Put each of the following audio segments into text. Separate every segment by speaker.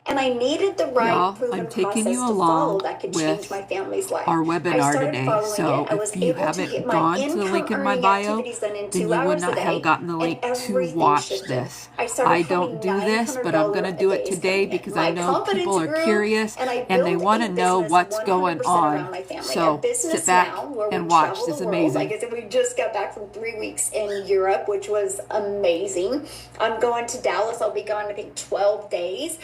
Speaker 1: And I needed the right
Speaker 2: Y'all,
Speaker 1: proven
Speaker 2: I'm taking
Speaker 1: process
Speaker 2: you
Speaker 1: to follow
Speaker 2: along
Speaker 1: that could change my
Speaker 2: with
Speaker 1: family's life.
Speaker 2: our
Speaker 1: I
Speaker 2: webinar
Speaker 1: started
Speaker 2: today.
Speaker 1: following it.
Speaker 2: So
Speaker 1: I was
Speaker 2: if you
Speaker 1: able to get
Speaker 2: haven't
Speaker 1: my
Speaker 2: gone to the link
Speaker 1: income
Speaker 2: in my
Speaker 1: earning
Speaker 2: bio,
Speaker 1: activities done in
Speaker 2: then
Speaker 1: 2
Speaker 2: you would
Speaker 1: hours a
Speaker 2: not have
Speaker 1: day,
Speaker 2: gotten the
Speaker 1: and
Speaker 2: link to
Speaker 1: everything
Speaker 2: watch
Speaker 1: shifted.
Speaker 2: this.
Speaker 1: I started
Speaker 2: I don't
Speaker 1: having
Speaker 2: do this, but I'm going to
Speaker 1: $900 a
Speaker 2: do it
Speaker 1: days
Speaker 2: today
Speaker 1: coming in.
Speaker 2: because I
Speaker 1: My
Speaker 2: know people
Speaker 1: confidence
Speaker 2: are
Speaker 1: grew,
Speaker 2: curious
Speaker 1: and I
Speaker 2: and they
Speaker 1: built
Speaker 2: want
Speaker 1: a
Speaker 2: to know
Speaker 1: business
Speaker 2: what's going
Speaker 1: 100%
Speaker 2: on.
Speaker 1: around my family. A
Speaker 2: So sit
Speaker 1: business
Speaker 2: back
Speaker 1: now where we
Speaker 2: and watch.
Speaker 1: travel
Speaker 2: This
Speaker 1: the
Speaker 2: is
Speaker 1: world. Like
Speaker 2: amazing.
Speaker 1: I said, we just got back from 3 weeks in Europe, which was amazing. I'm going to Dallas. I'll be gone, I think, 12 days.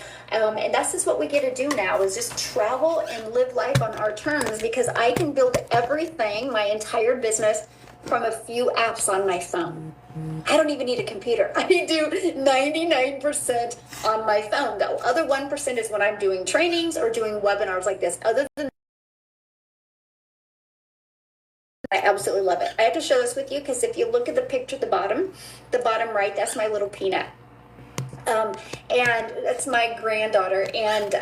Speaker 1: And that's just what we get to do now, is just travel and live life on our terms, because I can build everything, my entire business, from a few apps on my phone. I don't even need a computer. I do 99% on my phone. The other 1% is when I'm doing trainings or doing webinars like this. Other than I absolutely love it. I have to share this with you because if you look at the picture at the bottom right, that's my little peanut. And that's my granddaughter. And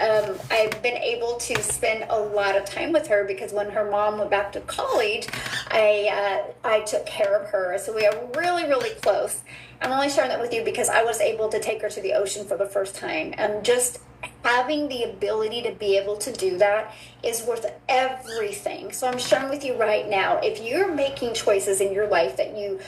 Speaker 1: I've been able to spend a lot of time with her because when her mom went back to college, I took care of her. So we are really, really close. I'm only sharing that with you because I was able to take her to the ocean for the first time. And just having the ability to be able to do that is worth everything. So I'm sharing with you right now, if you're making choices in your life that you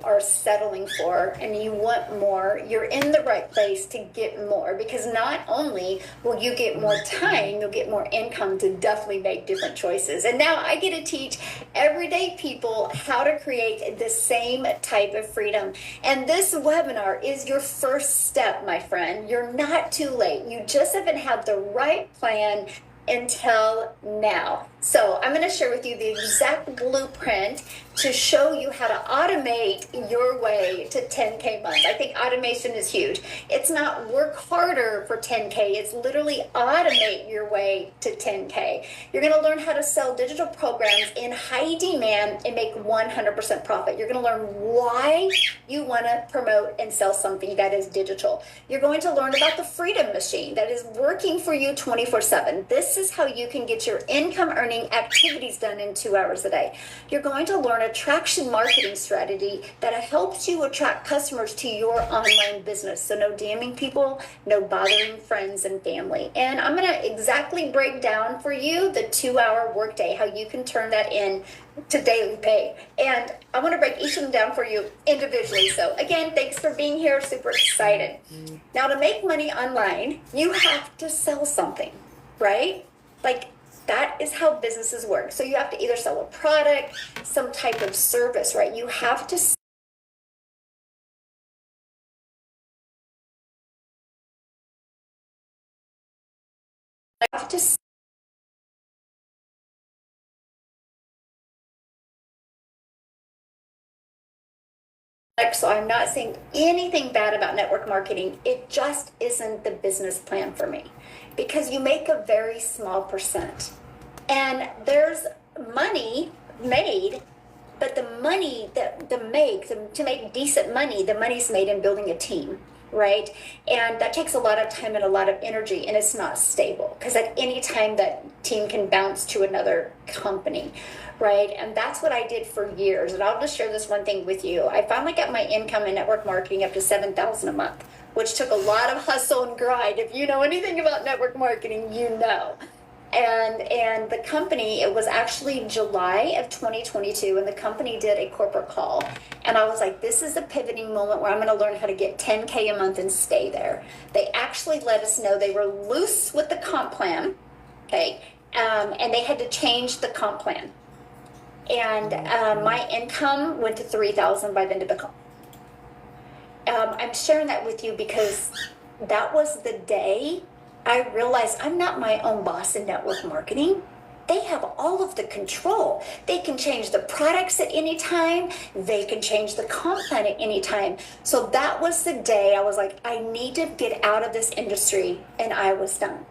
Speaker 1: are settling for and you want more, you're in the right place to get more, because not only will you get more time, you'll get more income to definitely make different choices. And now I get to teach everyday people how to create the same type of freedom. And this webinar is your first step, my friend. You're not too late. You just haven't had the right plan until now. So I'm going to share with you the exact blueprint to show you how to automate your way to 10K months. I think automation is huge. It's not work harder for 10K. It's literally automate your way to 10K. You're going to learn how to sell digital programs in high demand and make 100% profit. You're going to learn why you want to promote and sell something that is digital. You're going to learn about the Freedom Machine that is working for you 24/7. This is how you can get your income earning activities done in 2 hours a day. You're going to learn attraction marketing strategy that helps you attract customers to your online business. So no damning people, no bothering friends and family. And I'm going to exactly break down for you the 2-hour workday, how you can turn that in to daily pay. And I want to break each of them down for you individually. So again, thanks for being here. Super excited. Now, to make money online, you have to sell something, right? Like, that is how businesses work. So you have to either sell a product, some type of service, right? You have to so I'm not saying anything bad about network marketing. It just isn't the business plan for me, because you make a very small percent. And there's money made, but the money to make decent money, the money's made in building a team, right? And that takes a lot of time and a lot of energy, and it's not stable because at any time that team can bounce to another company, right? And that's what I did for years. And I'll just share this one thing with you. I finally got my income in network marketing up to $7,000 a month, which took a lot of hustle and grind. If you know anything about network marketing, you know. And the company, it was actually July of 2022, and the company did a corporate call. And I was like, this is the pivoting moment where I'm going to learn how to get 10K a month and stay there. They actually let us know they were loose with the comp plan, okay, and they had to change the comp plan. And my income went to $3,000 by the end of the call. I'm sharing that with you because that was the day I realized I'm not my own boss in network marketing. They have all of the control. They can change the products at any time. They can change the comp plan at any time. So that was the day I was like, I need to get out of this industry, and I was done.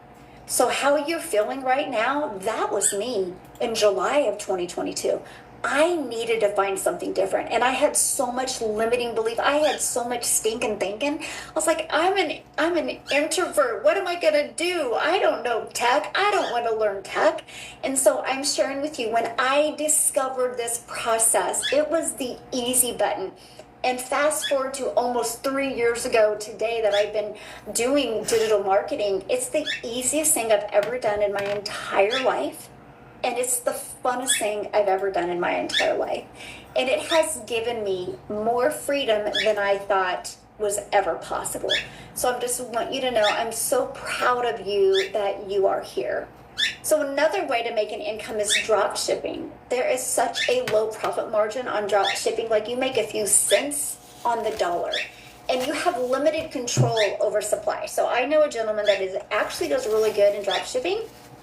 Speaker 1: So how you're feeling right now, that was me in July of 2022. I needed to find something different. And I had so much limiting belief. I had so much stinking thinking. I was like, I'm an introvert. What am I going to do? I don't know tech. I don't want to learn tech. And so I'm sharing with you, when I discovered this process, it was the easy button. And fast forward to almost 3 years ago today that I've been doing digital marketing. It's the easiest thing I've ever done in my entire life. And it's the funnest thing I've ever done in my entire life. And it has given me more freedom than I thought was ever possible. So I just want you to know I'm so proud of you that you are here. So another way to make an income is drop shipping. There is such a low profit margin on drop shipping. Like you make a few cents on the dollar and you have limited control over supply. So I know a gentleman that actually does really good in drop shipping,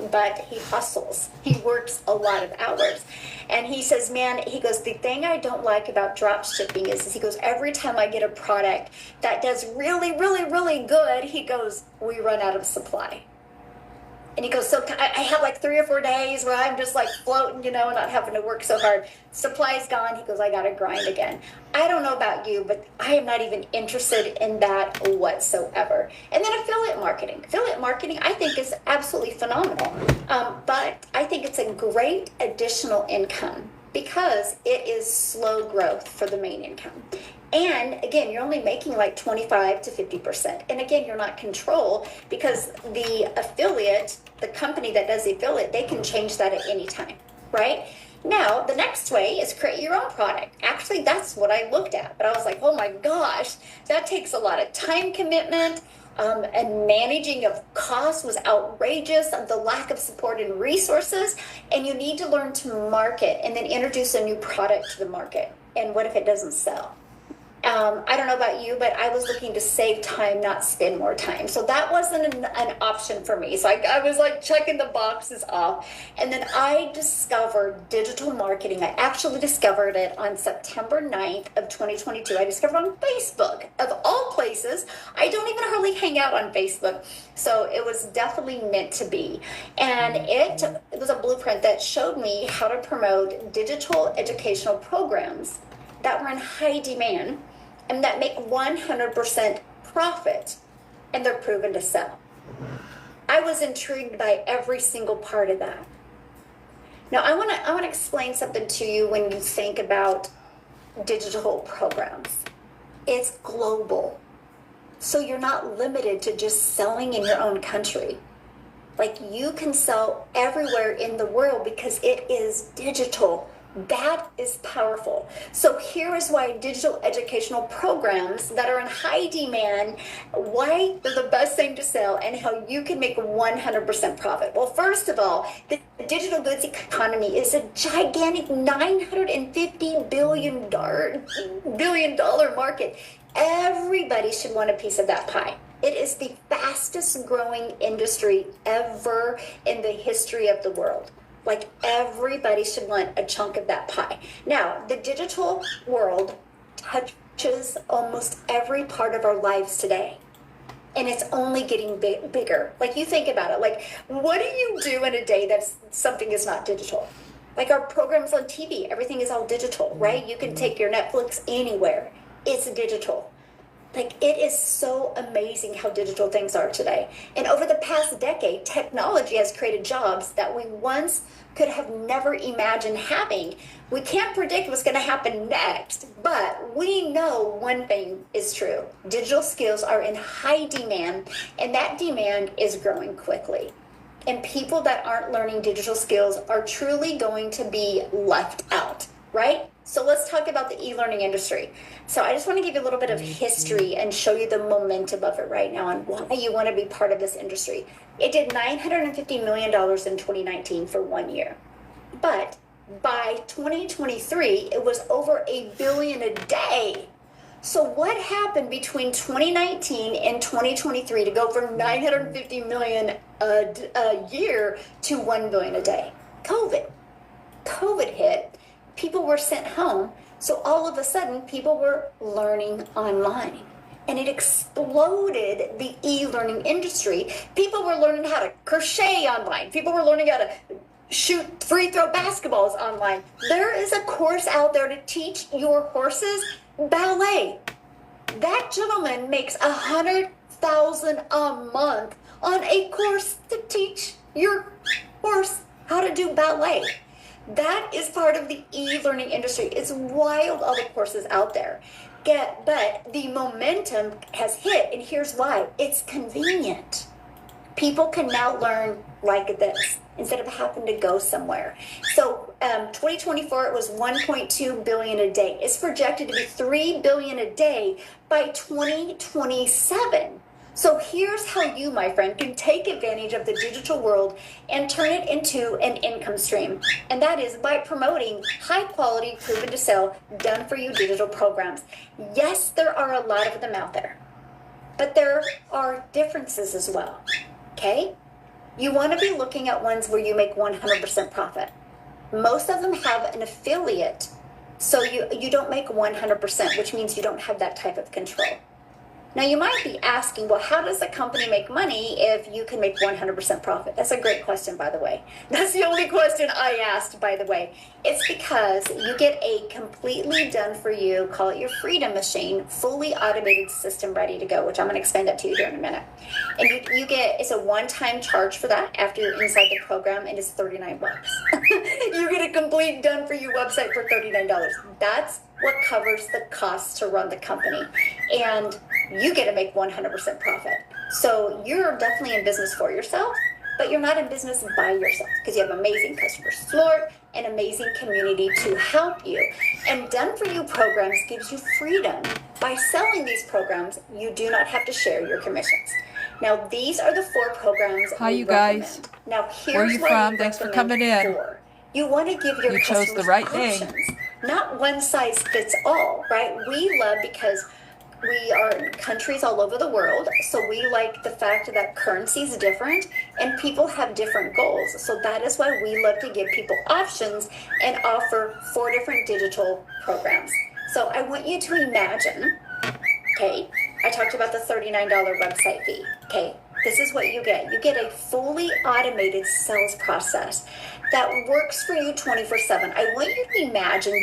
Speaker 1: but he hustles. He works a lot of hours. And he says, man, he goes, the thing I don't like about drop shipping is he goes, every time I get a product that does really, really, really good, he goes, we run out of supply. And he goes, so I have like 3 or 4 days where I'm just like floating, not having to work so hard. Supply's gone. He goes, I got to grind again. I don't know about you, but I am not even interested in that whatsoever. And then affiliate marketing. Affiliate marketing, I think, is absolutely phenomenal. But I think it's a great additional income because it is slow growth for the main income. And again, you're only making like 25 to 50%. And again, you're not control because the affiliate, the company that does the affiliate, they can change that at any time, right? Now, the next way is create your own product. Actually, that's what I looked at. But I was like, oh my gosh, that takes a lot of time commitment. And managing of costs was outrageous, the lack of support and resources. And you need to learn to market and then introduce a new product to the market. And what if it doesn't sell? I don't know about you, but I was looking to save time, not spend more time. So that wasn't an option for me. So I was like checking the boxes off. And then I discovered digital marketing. I actually discovered it on September 9th of 2022. I discovered it on Facebook, of all places. I don't even hardly hang out on Facebook. So it was definitely meant to be. And it was a blueprint that showed me how to promote digital educational programs that were in high demand and that make 100% profit, and they're proven to sell. I was intrigued by every single part of that. Now, I want to explain something to you when you think about digital programs. It's global. So you're not limited to just selling in your own country. Like you can sell everywhere in the world because it is digital. That is powerful. So here is why digital educational programs that are in high demand, why they're the best thing to sell and how you can make 100% profit. Well, first of all, the digital goods economy is a gigantic $950 billion market. Everybody should want a piece of that pie. It is the fastest growing industry ever in the history of the world. Like everybody should want a chunk of that pie. Now, the digital world touches almost every part of our lives today. And it's only getting bigger. Like you think about it, like what do you do in a day that something is not digital? Like our programs on TV, everything is all digital, right? You can take your Netflix anywhere. It's digital. Like it is so amazing how digital things are today. And over the past decade, technology has created jobs that we once could have never imagined having. We can't predict what's going to happen next, but we know one thing is true. Digital skills are in high demand, and that demand is growing quickly. And people that aren't learning digital skills are truly going to be left out, right? So let's talk about the e-learning industry. So I just want to give you a little bit of history and show you the momentum of it right now and why you want to be part of this industry. It did $950 million in 2019 for 1 year. But by 2023, it was over $1 billion a day. So what happened between 2019 and 2023 to go from 950 million a year to 1 billion a day? COVID hit. People were sent home, so all of a sudden people were learning online, and it exploded the e-learning industry. People were learning how to crochet online. People were learning how to shoot free throw basketballs online. There is a course out there to teach your horses ballet. That gentleman makes $100,000 a month on a course to teach your horse how to do ballet. That is part of the e-learning industry. It's wild, all the courses out there. But the momentum has hit, and here's why. It's convenient. People can now learn like this instead of having to go somewhere. So 2024, it was 1.2 billion a day. It's projected to be 3 billion a day by 2027. So here's how you, my friend, can take advantage of the digital world and turn it into an income stream. And that is by promoting high quality, proven to sell, done for you digital programs. Yes, there are a lot of them out there, but there are differences as well. Okay? You want to be looking at ones where you make 100% profit. Most of them have an affiliate, so you don't make 100%, which means you don't have that type of control. Now, you might be asking, well, how does a company make money if you can make 100% profit? That's a great question, by the way. That's the only question I asked, by the way. It's because you get a completely done for you, call it your Freedom Machine, fully automated system ready to go, which I'm going to explain that to you here in a minute. And you get, it's a one-time charge for that after you're inside the program, and it's $39. You get a complete done for you website for $39. That's what covers the costs to run the company. And you get to make 100% profit. So you're definitely in business for yourself, but you're not in business by yourself because you have amazing customer support and amazing community to help you. And Done For You programs gives you freedom. By selling these programs, you do not have to share your commissions. Now, these are the 4 programs.
Speaker 2: Hi, you guys.
Speaker 1: Now, here's
Speaker 2: where are you from? Thanks for coming in.
Speaker 1: You want to give your customers
Speaker 2: chose the right
Speaker 1: options,
Speaker 2: day.
Speaker 1: not one size fits all, right? We love because we are in countries all over the world, so we like the fact that currency is different and people have different goals. So that is why we love to give people options and offer 4 different digital programs. So I want you to imagine, okay, I talked about the $39 website fee, okay? This is what you get. You get a fully automated sales process that works for you 24/7. I want you to imagine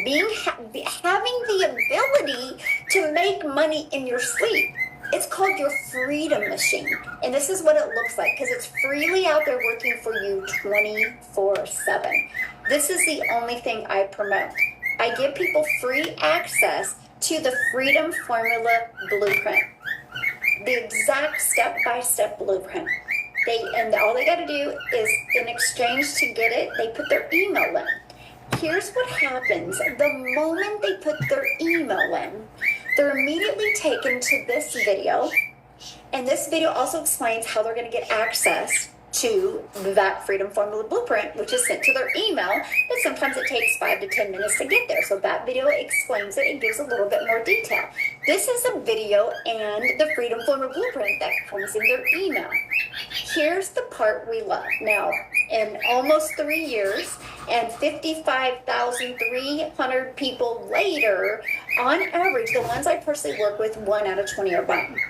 Speaker 1: having the ability to make money in your sleep. It's called your Freedom Machine. And this is what it looks like because it's freely out there working for you 24/7. This is the only thing I promote. I give people free access to the Freedom Formula Blueprint. The exact step-by-step blueprint. And all they got to do is, in exchange to get it, they put their email in. Here's what happens. The moment they put their email in, they're immediately taken to this video. And this video also explains how they're going to get access to that Freedom Formula Blueprint, which is sent to their email, but sometimes it takes 5 to 10 minutes to get there. So that video explains it and gives a little bit more detail. This is a video and the Freedom Formula Blueprint that comes in their email. Here's the part we love. Now, in almost 3 years and 55,300 people later, on average, the ones I personally work with, 1 out of 20 are buying.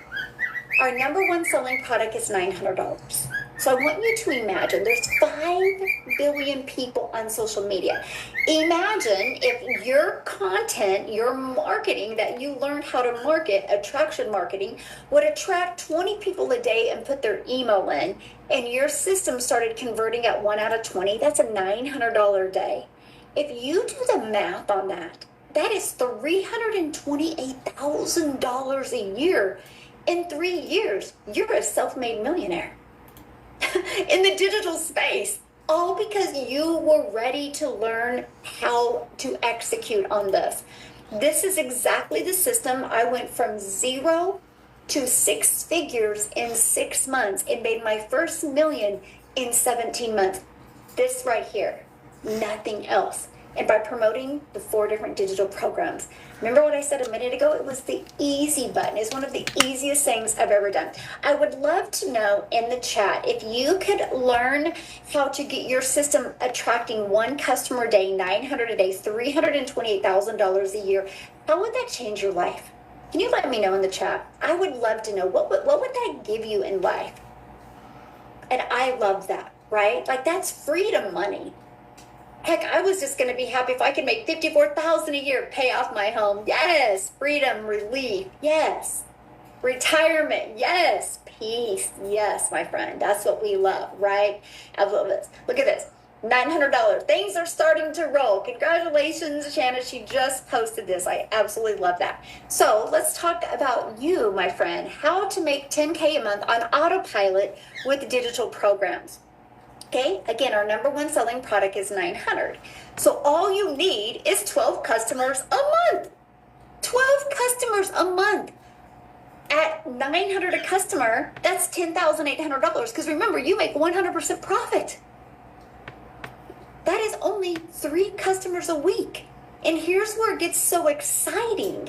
Speaker 1: Our number 1 selling product is $900. So I want you to imagine there's 5 billion people on social media. Imagine if your content, your marketing that you learned how to market, attraction marketing, would attract 20 people a day and put their email in, and your system started converting at 1 out of 20. That's a $900 a day. If you do the math on that, that is $328,000 a year. In 3 years, you're a self-made millionaire. In the digital space, all because you were ready to learn how to execute on this. This is exactly the system. I went from 0 to 6 figures in 6 months and made my first million in 17 months. This right here, nothing else. And by promoting the 4 different digital programs. Remember what I said a minute ago? It was the easy button. It's one of the easiest things I've ever done. I would love to know in the chat if you could learn how to get your system attracting 1 customer a day, 900 a day, $328,000 a year. How would that change your life? Can you let me know in the chat? I would love to know what would that give you in life? And I love that, right? Like that's freedom money. Heck, I was just going to be happy if I could make $54,000 a year, pay off my home. Yes. Freedom, relief. Yes. Retirement. Yes. Peace. Yes, my friend. That's what we love, right? I love this. Look at this. $900. Things are starting to roll. Congratulations, Shanna. She just posted this. I absolutely love that. So let's talk about you, my friend. How to make 10K a month on autopilot with digital programs. Okay, again, our number one selling product is 900. So all you need is 12 customers a month. 12 customers a month. At $900 a customer, that's $10,800. Because remember, you make 100% profit. That is only 3 customers a week. And here's where it gets so exciting.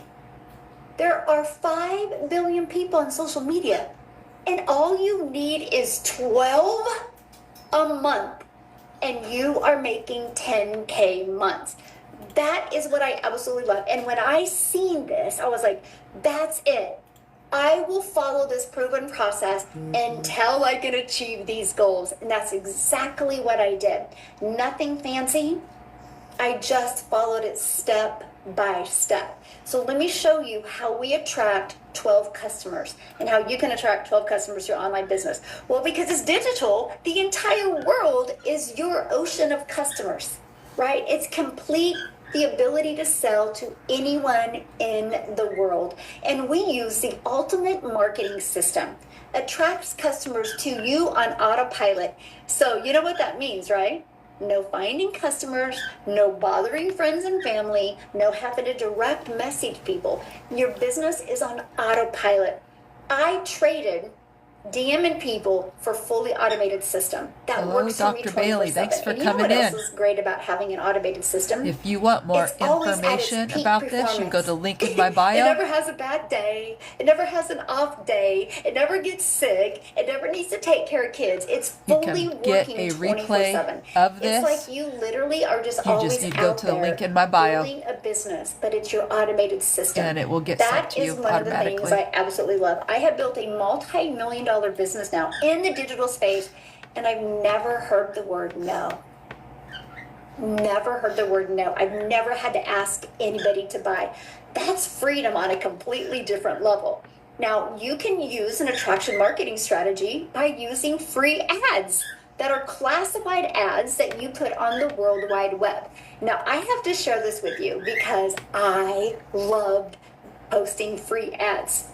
Speaker 1: There are 5 billion people on social media, and all you need is 12 a month, and you are making 10K months. That is what I absolutely love. And when I seen this, I was like, that's it. I will follow this proven process until I can achieve these goals. And that's exactly what I did. Nothing fancy. I just followed it step by step. So let me show you how we attract 12 customers and how you can attract 12 customers to your online business. Well, because it's digital, the entire world is your ocean of customers, right? It's complete the ability to sell to anyone in the world. And we use the ultimate marketing system. Attracts customers to you on autopilot. So you know what that means, right? No finding customers, no bothering friends and family, no having to direct message people. Your business is on autopilot. I traded DMing people for fully automated system. That
Speaker 2: Hello,
Speaker 1: works for me
Speaker 2: Dr. Bailey.
Speaker 1: 24/7.
Speaker 2: Thanks for
Speaker 1: And you know
Speaker 2: coming
Speaker 1: what else
Speaker 2: in.
Speaker 1: is great about having an automated system?
Speaker 2: If you want more
Speaker 1: It's always at its
Speaker 2: information
Speaker 1: peak
Speaker 2: about this, you go to the
Speaker 1: performance.
Speaker 2: link in my
Speaker 1: It
Speaker 2: bio.
Speaker 1: never has a bad day. It never has an off day. It never gets sick. It never needs to take care of kids. It's
Speaker 2: You
Speaker 1: fully
Speaker 2: can get
Speaker 1: working
Speaker 2: a
Speaker 1: 24/7.
Speaker 2: replay of
Speaker 1: It's
Speaker 2: this.
Speaker 1: like you literally are just
Speaker 2: You
Speaker 1: always
Speaker 2: just need to go
Speaker 1: out
Speaker 2: to the
Speaker 1: there
Speaker 2: link in my bio,
Speaker 1: building a business, but it's your automated system.
Speaker 2: and it will get sent
Speaker 1: That
Speaker 2: to
Speaker 1: is
Speaker 2: you
Speaker 1: one of the things
Speaker 2: automatically.
Speaker 1: I absolutely love. I have built a multi-million-dollar business now in the digital space, and I've never heard the word no. Never heard the word no. I've never had to ask anybody to buy. That's freedom on a completely different level. Now, you can use an attraction marketing strategy by using free ads that are classified ads that you put on the World Wide Web. Now, I have to share this with you because I loved posting free ads.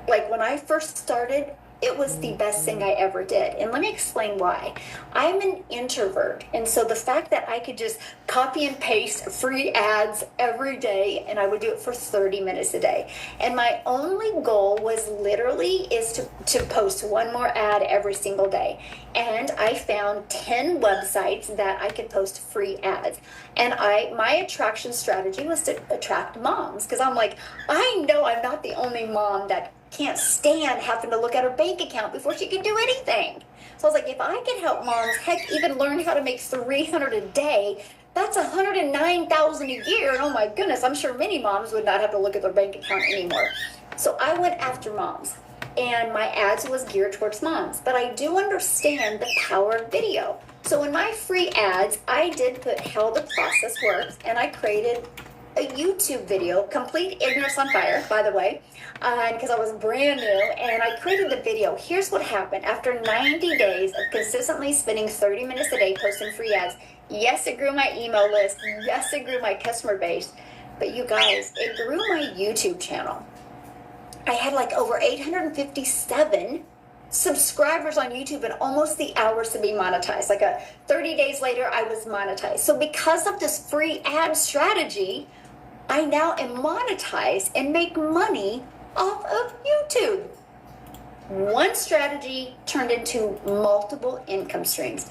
Speaker 1: Like when I first started, it was the best thing I ever did. And let me explain why. I'm an introvert. And so the fact that I could just copy and paste free ads every day, and I would do it for 30 minutes a day. And my only goal was literally is to post one more ad every single day. And I found 10 websites that I could post free ads. And my attraction strategy was to attract moms. Because I'm like, I know I'm not the only mom that can't stand having to look at her bank account before she can do anything. So I was like, if I can help moms, heck, even learn how to make $300 a day, that's $109,000 a year. And oh my goodness, I'm sure many moms would not have to look at their bank account anymore. So I went after moms, and my ads was geared towards moms. But I do understand the power of video. So in my free ads, I did put how the process works, and I created a YouTube video, complete ignorance on fire, by the way, because I was brand new, and I created the video. Here's what happened. After 90 days of consistently spending 30 minutes a day posting free ads, yes, it grew my email list. Yes, it grew my customer base. But you guys, it grew my YouTube channel. I had like over 857 subscribers on YouTube and almost the hours to be monetized. Like 30 days later, I was monetized. So because of this free ad strategy, I now am monetized and make money off of YouTube. One strategy turned into multiple income streams.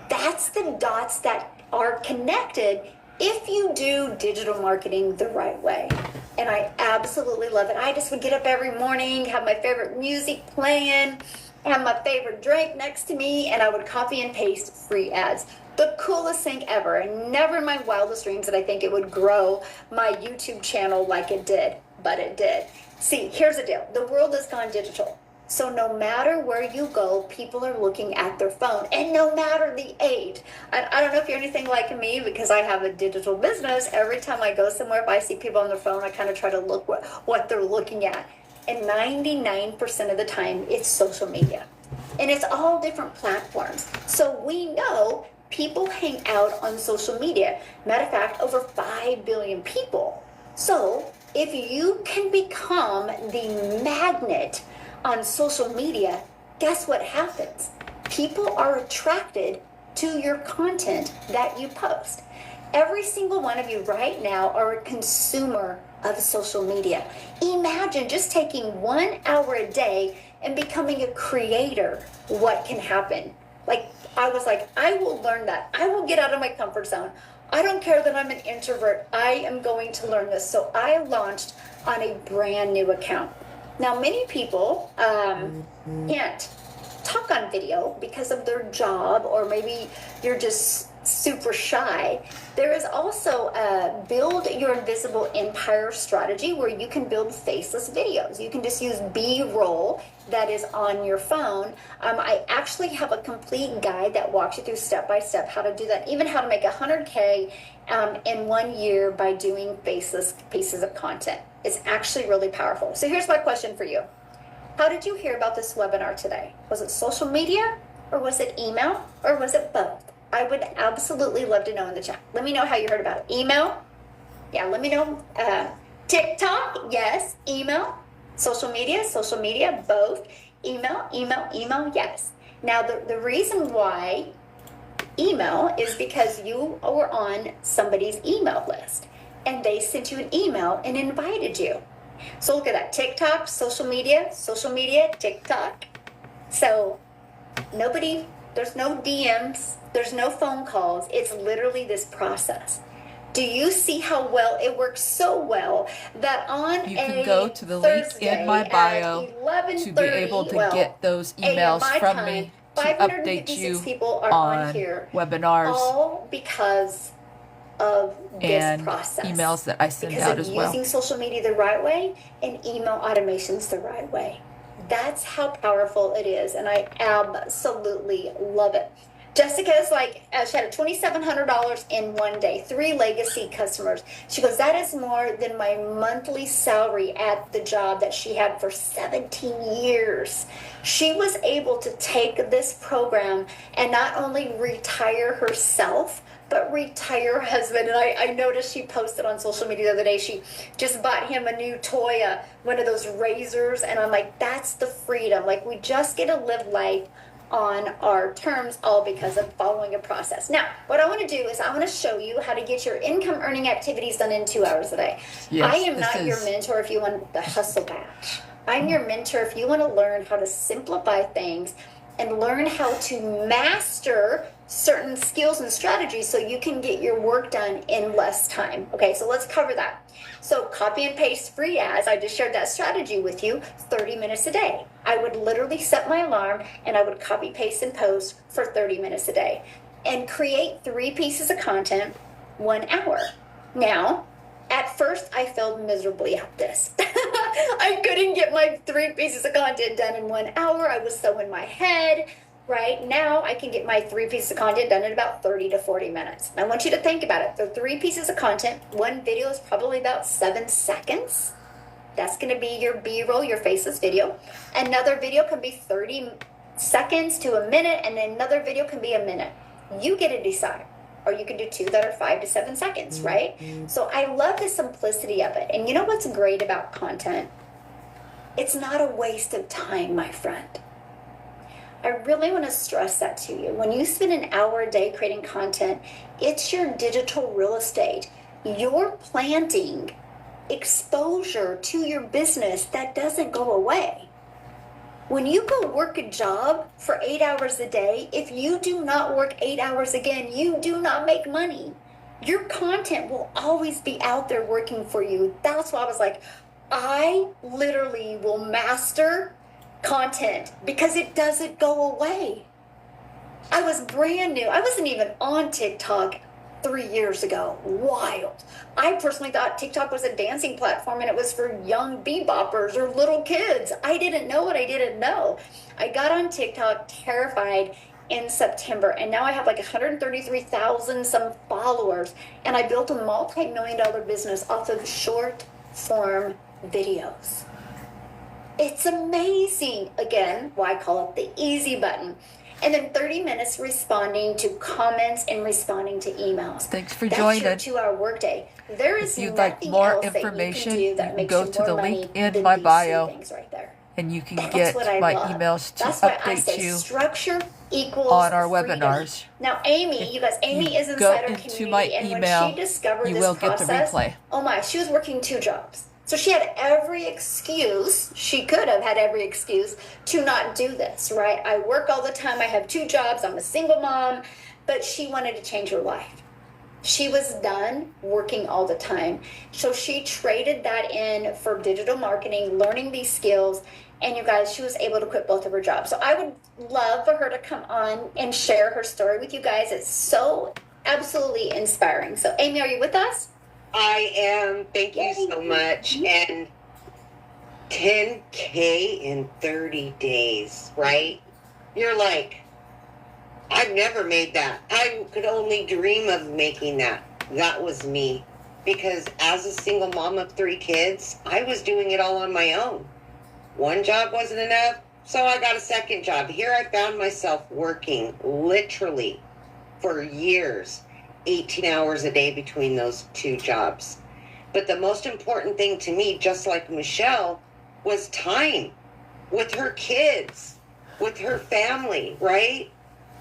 Speaker 1: That's the dots that are connected if you do digital marketing the right way. And I absolutely love it. I just would get up every morning, have my favorite music playing, have my favorite drink next to me, and I would copy and paste free ads. The coolest thing ever, and never in my wildest dreams did I think it would grow my YouTube channel like it did, but it did. See, here's the deal. The world has gone digital. So no matter where you go, people are looking at their phone, and no matter the age. I don't know if you're anything like me, because I have a digital business. Every time I go somewhere, if I see people on their phone, I kind of try to look what they're looking at. And 99% of the time, it's social media. And it's all different platforms. So we know people hang out on social media. Matter of fact, over 5 billion people. So if you can become the magnet on social media, guess what happens? People are attracted to your content that you post. Every single one of you right now are a consumer of social media. Imagine just taking 1 hour a day and becoming a creator. What can happen? Like, I was like, I will learn that. I will get out of my comfort zone. I don't care that I'm an introvert. I am going to learn this. So I launched on a brand new account. Now, many people can't talk on video because of their job, or maybe you're just super shy. There is also a build your invisible empire strategy where you can build faceless videos. You can just use B-roll that is on your phone. I actually have a complete guide that walks you through step by step how to do that, even how to make 100K in 1 year by doing faceless pieces of content. It's actually really powerful. So here's my question for you. How did you hear about this webinar today? Was it social media, or was it email, or was it both? I would absolutely love to know in the chat. Let me know how you heard about it. Email? Yeah, let me know. TikTok? Yes. Email? Social media, both. Email, yes. Now, the reason why email is because you were on somebody's email list, and they sent you an email and invited you. So look at that. TikTok, social media, TikTok. So there's no DMs, there's no phone calls. It's literally this process. Do you see how well it works? So well that on
Speaker 2: You can go to the link in my bio to be able to get those emails from me to update you on webinars
Speaker 1: all because of this
Speaker 2: and
Speaker 1: process.
Speaker 2: emails that I send
Speaker 1: because
Speaker 2: out
Speaker 1: of
Speaker 2: as well.
Speaker 1: using social media the right way and email automations the right way. That's how powerful it is, and I absolutely love it. Jessica is like, she had $2,700 in 1 day, 3 legacy customers. She goes, that is more than my monthly salary at the job that she had for 17 years. She was able to take this program and not only retire herself, but retire her husband. And I noticed she posted on social media the other day, she just bought him a new toy, one of those razors. And I'm like, that's the freedom. Like, we just get to live life on our terms, all because of following a process. Now, what I want to do is I want to show you how to get your income earning activities done in 2 hours a day.
Speaker 2: Yes,
Speaker 1: I am not your mentor if you want the hustle batch. I'm your mentor if you want to learn how to simplify things and learn how to master certain skills and strategies so you can get your work done in less time. Okay, so let's cover that. So copy and paste free as I just shared that strategy with you, 30 minutes a day. I would literally set my alarm and I would copy, paste, and post for 30 minutes a day and create 3 pieces of content, 1 hour. Now, at first, I failed miserably at this. I couldn't get my 3 pieces of content done in 1 hour. I was so in my head. Right now, I can get my 3 pieces of content done in about 30 to 40 minutes. I want you to think about it. The 3 pieces of content, 1 video is probably about 7 seconds. That's going to be your B-roll, your faceless video. Another video can be 30 seconds to a minute, and then another video can be a minute. You get to decide. Or you can do 2 that are 5 to 7 seconds, right? So I love the simplicity of it. And you know what's great about content? It's not a waste of time, my friend. I really want to stress that to you. When you spend an hour a day creating content, it's your digital real estate. You're planting exposure to your business that doesn't go away. When you go work a job for 8 hours a day, if you do not work 8 hours again, you do not make money. Your content will always be out there working for you. That's why I was like, I literally will master content because it doesn't go away. I was brand new. I wasn't even on TikTok 3 years ago. Wild. I personally thought TikTok was a dancing platform and it was for young beboppers or little kids. I didn't know what I didn't know. I got on TikTok terrified in September, and now I have like 133,000 some followers, and I built a multi-million-dollar business off of short form videos. It's amazing. Again, why I call it the easy button. and then 30 minutes responding to comments and responding to emails.
Speaker 2: Thanks for joining.
Speaker 1: That's your 2-hour workday. There is
Speaker 2: if you'd
Speaker 1: nothing
Speaker 2: like more
Speaker 1: else
Speaker 2: information,
Speaker 1: that you can do that
Speaker 2: you can
Speaker 1: makes
Speaker 2: go
Speaker 1: you
Speaker 2: to
Speaker 1: more
Speaker 2: the
Speaker 1: money
Speaker 2: link in
Speaker 1: than
Speaker 2: my
Speaker 1: these
Speaker 2: bio,
Speaker 1: two things right there.
Speaker 2: and you can
Speaker 1: That's
Speaker 2: get
Speaker 1: what I
Speaker 2: my
Speaker 1: love.
Speaker 2: emails to
Speaker 1: That's why I
Speaker 2: update
Speaker 1: say
Speaker 2: you
Speaker 1: structure equals
Speaker 2: on our
Speaker 1: freedom.
Speaker 2: webinars.
Speaker 1: Now, Amy, you guys, Amy is
Speaker 2: Go
Speaker 1: inside our
Speaker 2: into
Speaker 1: community,
Speaker 2: my
Speaker 1: and
Speaker 2: email,
Speaker 1: when she discovered
Speaker 2: you
Speaker 1: this
Speaker 2: will get the
Speaker 1: process,
Speaker 2: replay.
Speaker 1: oh my, she was working 2 jobs. So she had every excuse, she could have had every excuse to not do this, right? I work all the time, I have 2 jobs, I'm a single mom, but she wanted to change her life. She was done working all the time. So she traded that in for digital marketing, learning these skills, and you guys, she was able to quit both of her jobs. So I would love for her to come on and share her story with you guys. It's so absolutely inspiring. So Amy, are you with us?
Speaker 3: I am. Thank you so much. And 10K in 30 days, right? You're like, I've never made that. I could only dream of making that. That was me. Because as a single mom of 3 kids, I was doing it all on my own. One job wasn't enough, so I got a second job. Here I found myself working literally for years, 18 hours a day between those 2 jobs. But the most important thing to me, just like Michelle, was time with her kids, with her family, right?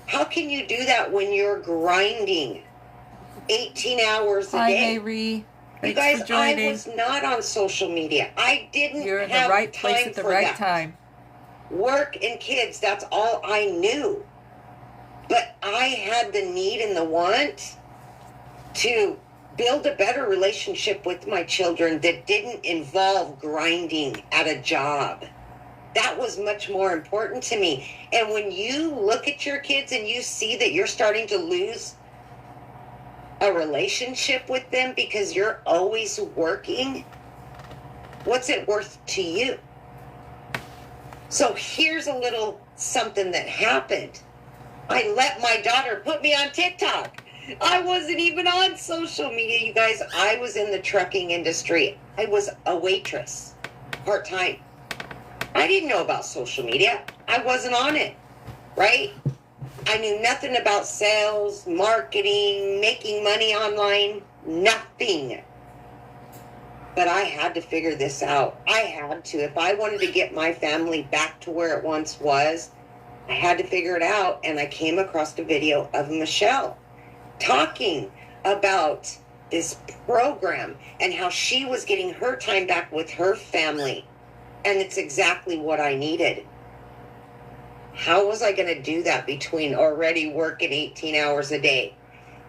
Speaker 3: How can you do that when you're grinding 18 hours a day?
Speaker 2: Hi, Mary.
Speaker 3: You
Speaker 2: Thanks
Speaker 3: guys,
Speaker 2: for joining.
Speaker 3: I was not on social media. I didn't
Speaker 2: You're in
Speaker 3: have
Speaker 2: the right place
Speaker 3: time
Speaker 2: at the
Speaker 3: for
Speaker 2: right
Speaker 3: that.
Speaker 2: time.
Speaker 3: Work and kids, that's all I knew. But I had the need and the want to build a better relationship with my children that didn't involve grinding at a job. That was much more important to me. And when you look at your kids and you see that you're starting to lose a relationship with them because you're always working, what's it worth to you? So here's a little something that happened. I let my daughter put me on TikTok. I wasn't even on social media, you guys. I was in the trucking industry. I was a waitress, part-time. I didn't know about social media. I wasn't on it, right? I knew nothing about sales, marketing, making money online, nothing. But I had to figure this out. I had to. If I wanted to get my family back to where it once was, I had to figure it out. And I came across a video of Michelle talking about this program and how she was getting her time back with her family. And it's exactly what I needed. How was I going to do that between already working 18 hours a day?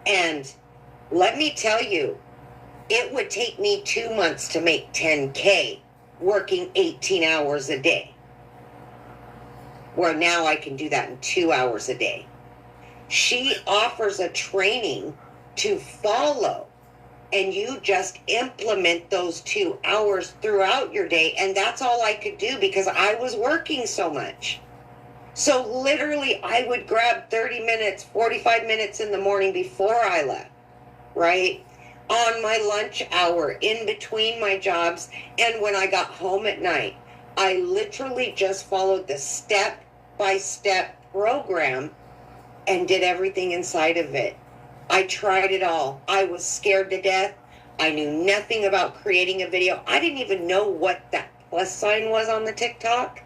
Speaker 3: And let me tell you, it would take me 2 months to make 10K working 18 hours a day. Where now I can do that in 2 hours a day. She offers a training to follow, and you just implement those 2 hours throughout your day. And that's all I could do because I was working so much. So literally I would grab 30 minutes, 45 minutes in the morning before I left, right? On my lunch hour, in between my jobs, and when I got home at night. I literally just followed the step-by-step program and did everything inside of it. I tried it all. I was scared to death. I knew nothing about creating a video. I didn't even know what that plus sign was on the TikTok.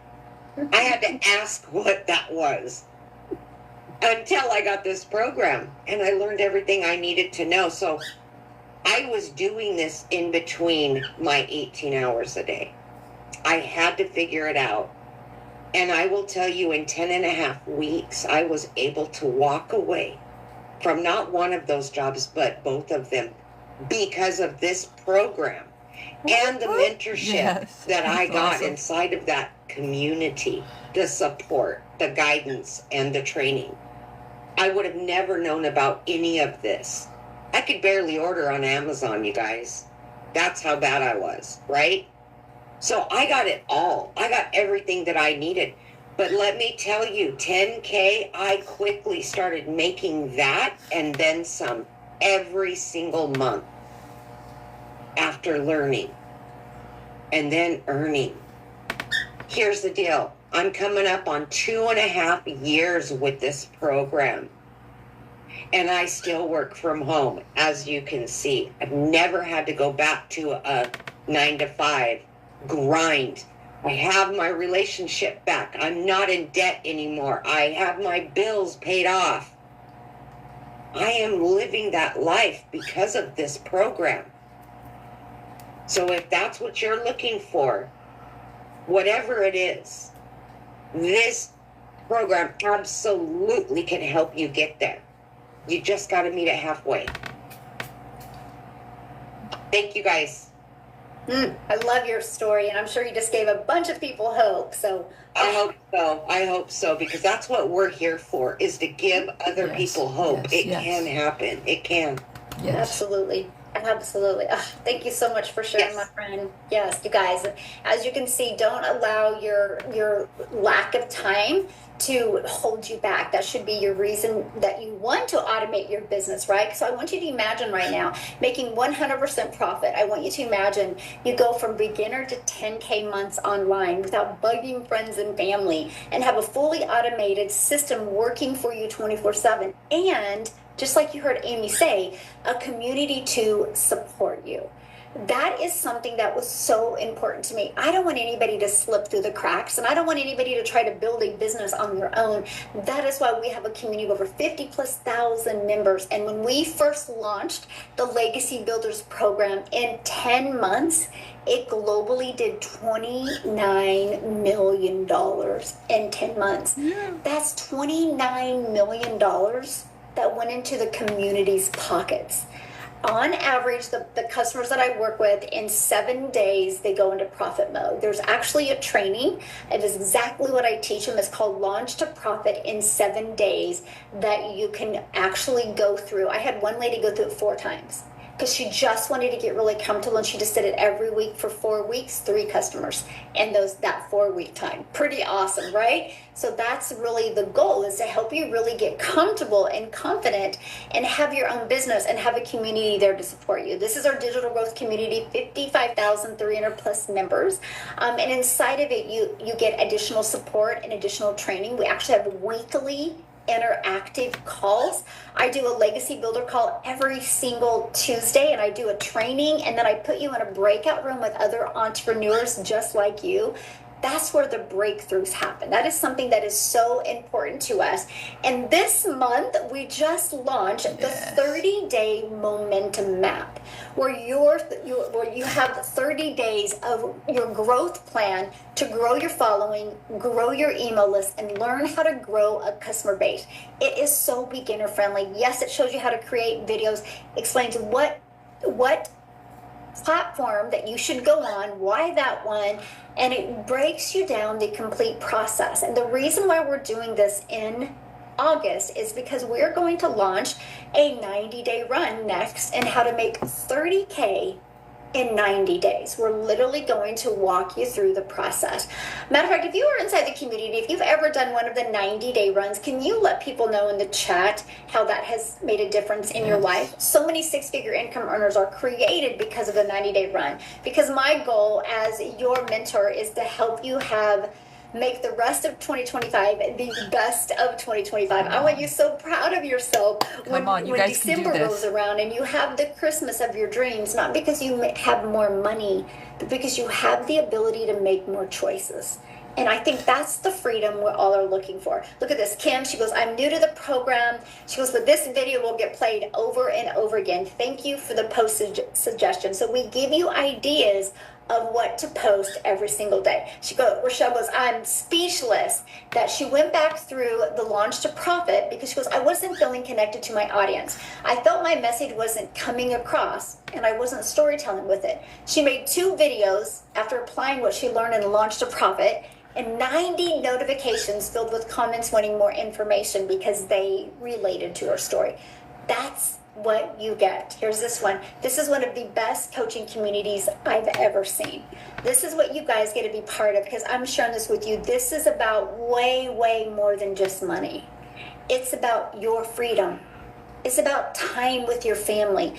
Speaker 3: I had to ask what that was until I got this program, and I learned everything I needed to know. So I was doing this in between my 18 hours a day. I had to figure it out. And I will tell you, in 10 and a half weeks, I was able to walk away from not one of those jobs, but both of them because of this program and the mentorship that I got inside of that community, the support, the guidance, and the training. I would have never known about any of this. I could barely order on Amazon, you guys. That's how bad I was, right? So I got it all. I got everything that I needed. But let me tell you, 10K, I quickly started making that and then some every single month after learning and then earning. Here's the deal. I'm coming up on 2.5 years with this program. And I still work from home, as you can see. I've never had to go back to a 9 to 5 grind. I have my relationship back. I'm not in debt anymore. I have my bills paid off. I am living that life because of this program. So if that's what you're looking for, whatever it is, this program absolutely can help you get there. You just got to meet it halfway. Thank you, guys.
Speaker 1: I love your story, and I'm sure you just gave a bunch of people hope. So
Speaker 3: I hope so. I hope so, because that's what we're here for, is to give other people hope. It can happen. It can.
Speaker 1: Yes. Absolutely. Absolutely. Oh, thank you so much for sharing, my friend. Yes, you guys, as you can see, don't allow your lack of time to hold you back. That should be your reason that you want to automate your business, right? So I want you to imagine right now making 100% profit. I want you to imagine you go from beginner to 10K months online without bugging friends and family, and have a fully automated system working for you 24/7. And just like you heard Amy say, a community to support you. That is something that was so important to me. I don't want anybody to slip through the cracks, and I don't want anybody to try to build a business on their own. That is why we have a community of over 50,000+ members. And when we first launched the Legacy Builders program in 10 months, it globally did $29 million in 10 months. Yeah. That's $29 million that went into the community's pockets. On average, the customers that I work with, in 7 days, they go into profit mode. There's actually a training. It is exactly what I teach them. It's called Launch to Profit in 7 days that you can actually go through. I had one lady go through it 4 times because she just wanted to get really comfortable, and she just did it every week for 4 weeks, 3 customers in that 4-week time. Pretty awesome, right? So that's really the goal, is to help you really get comfortable and confident and have your own business and have a community there to support you. This is our digital growth community, 55,300+ members. And inside of it, you get additional support and additional training. We actually have weekly interactive calls. I do a Legacy Builder call every single Tuesday, and I do a training, and then I put you in a breakout room with other entrepreneurs just like you. That's where the breakthroughs happen. That is something that is so important to us. And this month, we just launched the 30-day momentum map, where you have 30 days of your growth plan to grow your following, grow your email list, and learn how to grow a customer base. It is so beginner friendly. Yes, it shows you how to create videos, explains what platform that you should go on, why that one, and it breaks you down the complete process. And the reason why we're doing this in August is because we're going to launch a 90-day run next, and how to make 30K in 90 days. We're literally going to walk you through the process. Matter of fact, if you are inside the community, if you've ever done one of the 90-day runs, can you let people know in the chat how that has made a difference in your life? So many 6-figure income earners are created because of the 90-day run. Because my goal as your mentor is to help you make the rest of 2025 the best of 2025. I want you so proud of yourself when December rolls around and you have the Christmas of your dreams, not because you have more money, but because you have the ability to make more choices. And I think that's the freedom we all are looking for. Look at this. Kim, she goes, I'm new to the program. She goes, but this video will get played over and over again. Thank you for the post suggestion. So we give you ideas of what to post every single day. Rochelle goes, I'm speechless that she went back through the Launch to Profit, because she goes, I wasn't feeling connected to my audience. I felt my message wasn't coming across, and I wasn't storytelling with it. She made 2 videos after applying what she learned in Launch to Profit, and 90 notifications filled with comments wanting more information because they related to her story. That's what you get. Here's this one. This is one of the best coaching communities I've ever seen. This is what you guys get to be part of, because I'm sharing this with you. This is about way, way more than just money. It's about your freedom. It's about time with your family,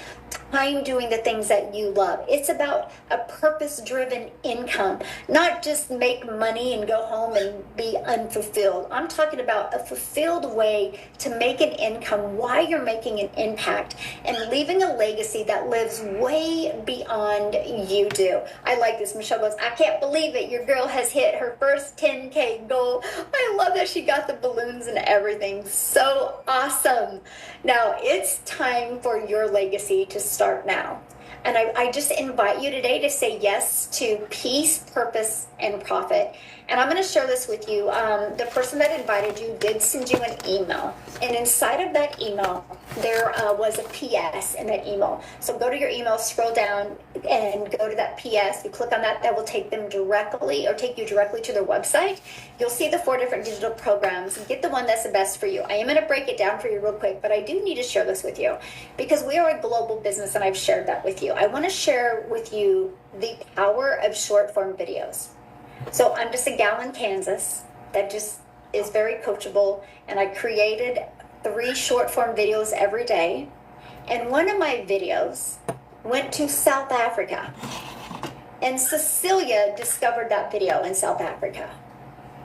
Speaker 1: time doing the things that you love. It's about a purpose-driven income, not just make money and go home and be unfulfilled. I'm talking about a fulfilled way to make an income while you're making an impact and leaving a legacy that lives way beyond you do. I like this. Michelle goes, I can't believe it. Your girl has hit her first 10K goal. I love that she got the balloons and everything. So awesome. Now it's time for your legacy to start now. And I just invite you today to say yes to peace, purpose, and profit. And I'm going to share this with you. The person that invited you did send you an email. And inside of that email, there was a PS in that email. So go to your email, scroll down, and go to that PS. You click on that. That will take them directly, or take you directly to their website. You'll see the 4 different digital programs. Get the one that's the best for you. I am going to break it down for you real quick, but I do need to share this with you because we are a global business, and I've shared that with you. I want to share with you the power of short form videos. So I'm just a gal in Kansas that just is very coachable, and I created 3 short form videos every day. And one of my videos went to South Africa, and Cecilia discovered that video in South Africa.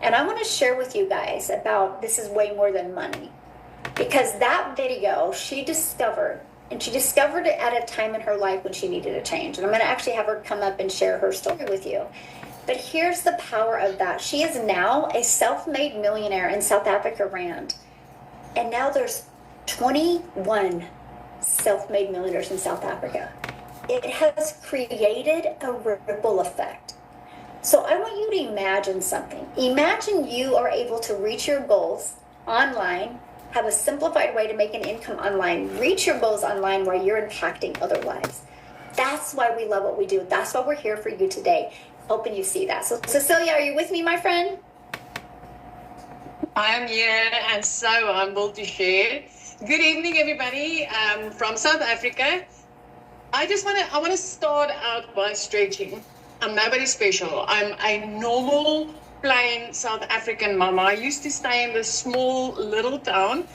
Speaker 1: And I want to share with you guys about this is way more than money, because that video she discovered, and she discovered it at a time in her life when she needed a change. And I'm going to actually have her come up and share her story with you. But here's the power of that. She is now a self-made millionaire in South Africa Rand. And now there's 21 self-made millionaires in South Africa. It has created a ripple effect. So I want you to imagine something. Imagine you are able to reach your goals online, have a simplified way to make an income online, reach your goals online while you're impacting other lives. That's why we love what we do. That's why we're here for you today. Hoping you see that. So Cecilia, are you with me, my friend?
Speaker 4: I am here and so humbled to share. Good evening, everybody, from South Africa. I want to start out by stretching. I'm nobody special. I'm a normal, plain South African mama. I used to stay in this small little town,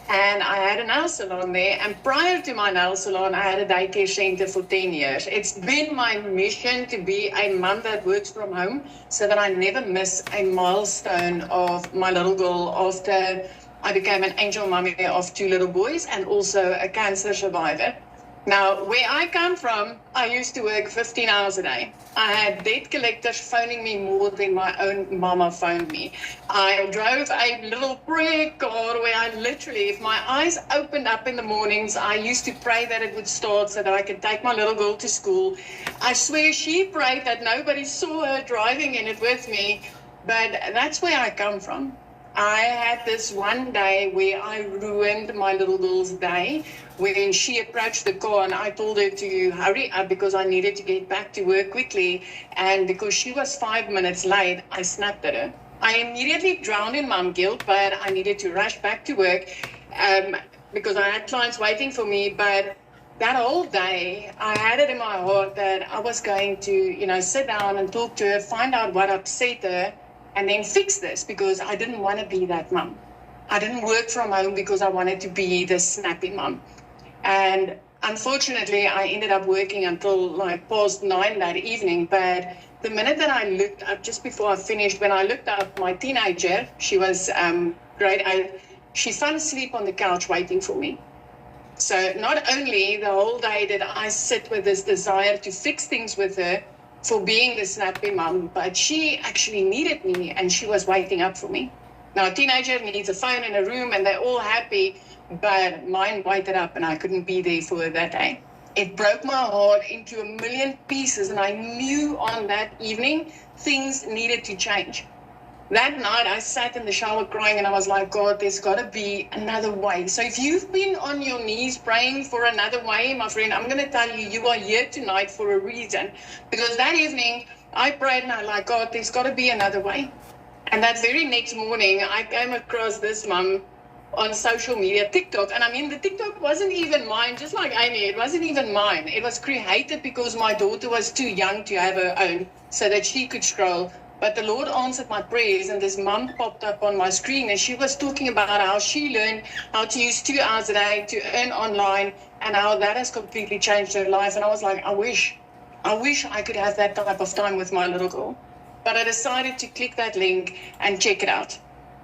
Speaker 4: and I had a nail salon there. And prior to my nail salon, I had a daycare center for 10 years. It's been my mission to be a mom that works from home so that I never miss a milestone of my little girl after I became an angel mommy of 2 little boys and also a cancer survivor. Now, where I come from, I used to work 15 hours a day. I had debt collectors phoning me more than my own mama phoned me. I drove a little prayer car where I literally, if my eyes opened up in the mornings, I used to pray that it would start so that I could take my little girl to school. I swear she prayed that nobody saw her driving in it with me, but that's where I come from. I had this one day where I ruined my little girl's day when she approached the car and I told her to hurry up because I needed to get back to work quickly. And because she was 5 minutes late, I snapped at her. I immediately drowned in mom guilt, but I needed to rush back to work because I had clients waiting for me. But that whole day, I had it in my heart that I was going to, sit down and talk to her, find out what upset her, and then fix this because I didn't want to be that mom. I didn't work from home because I wanted to be the snappy mom. And unfortunately, I ended up working until past 9 that evening. But the minute that I looked up, just before I finished, when I looked up my teenager, she was grade 8, she fell asleep on the couch waiting for me. So not only the whole day did I sit with this desire to fix things with her, for being the snappy mom, but she actually needed me and she was waiting up for me. Now, a teenager needs a phone in a room and they're all happy, but mine waited up and I couldn't be there for her that day. It broke my heart into a million pieces, and I knew on that evening things needed to change. That night, I sat in the shower crying and I was like, God, there's got to be another way. So if you've been on your knees praying for another way, my friend, I'm going to tell you, you are here tonight for a reason. Because that evening, I prayed and I like, God, there's got to be another way. And that very next morning, I came across this mom on social media, TikTok. And I mean, the TikTok wasn't even mine, just like Amy, it wasn't even mine. It was created because my daughter was too young to have her own so that she could scroll. But the Lord answered my prayers, and this mom popped up on my screen, and she was talking about how she learned how to use 2 hours a day to earn online, and how that has completely changed her life. And I was like, I wish I could have that type of time with my little girl. But I decided to click that link and check it out.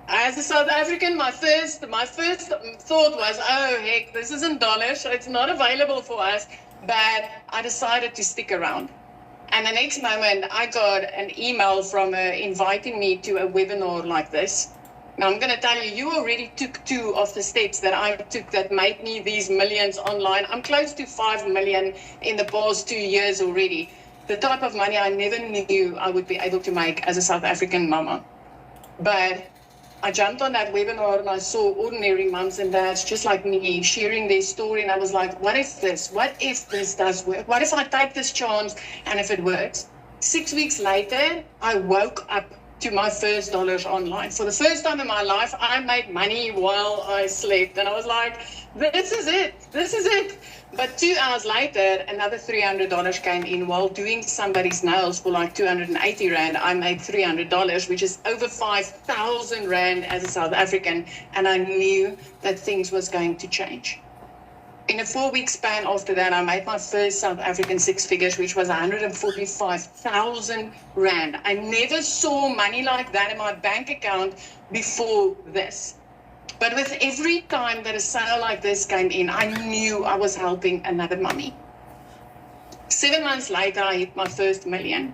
Speaker 4: As a South African, my first thought was, oh, heck, this isn't dollars, so it's not available for us. But I decided to stick around. And the next moment, I got an email from her inviting me to a webinar like this. Now, I'm going to tell you, you already took 2 of the steps that I took that made me these millions online. I'm close to 5 million in the past 2 years already. The type of money I never knew I would be able to make as a South African mama. But I jumped on that webinar and I saw ordinary moms and dads just like me sharing their story. And I was like, what if this does work? What if I take this chance and if it works? 6 weeks later, I woke up to my first dollars online. For the first time in my life, I made money while I slept. And I was like, this is it. But 2 hours later, another $300 came in while doing somebody's nails for like 280 Rand. I made $300, which is over 5,000 Rand as a South African. And I knew that things was going to change. In a 4-week span after that, I made my first South African 6 figures, which was 145,000 Rand. I never saw money like that in my bank account before this. But with every time that a sale like this came in, I knew I was helping another mummy. 7 months later, I hit my first million.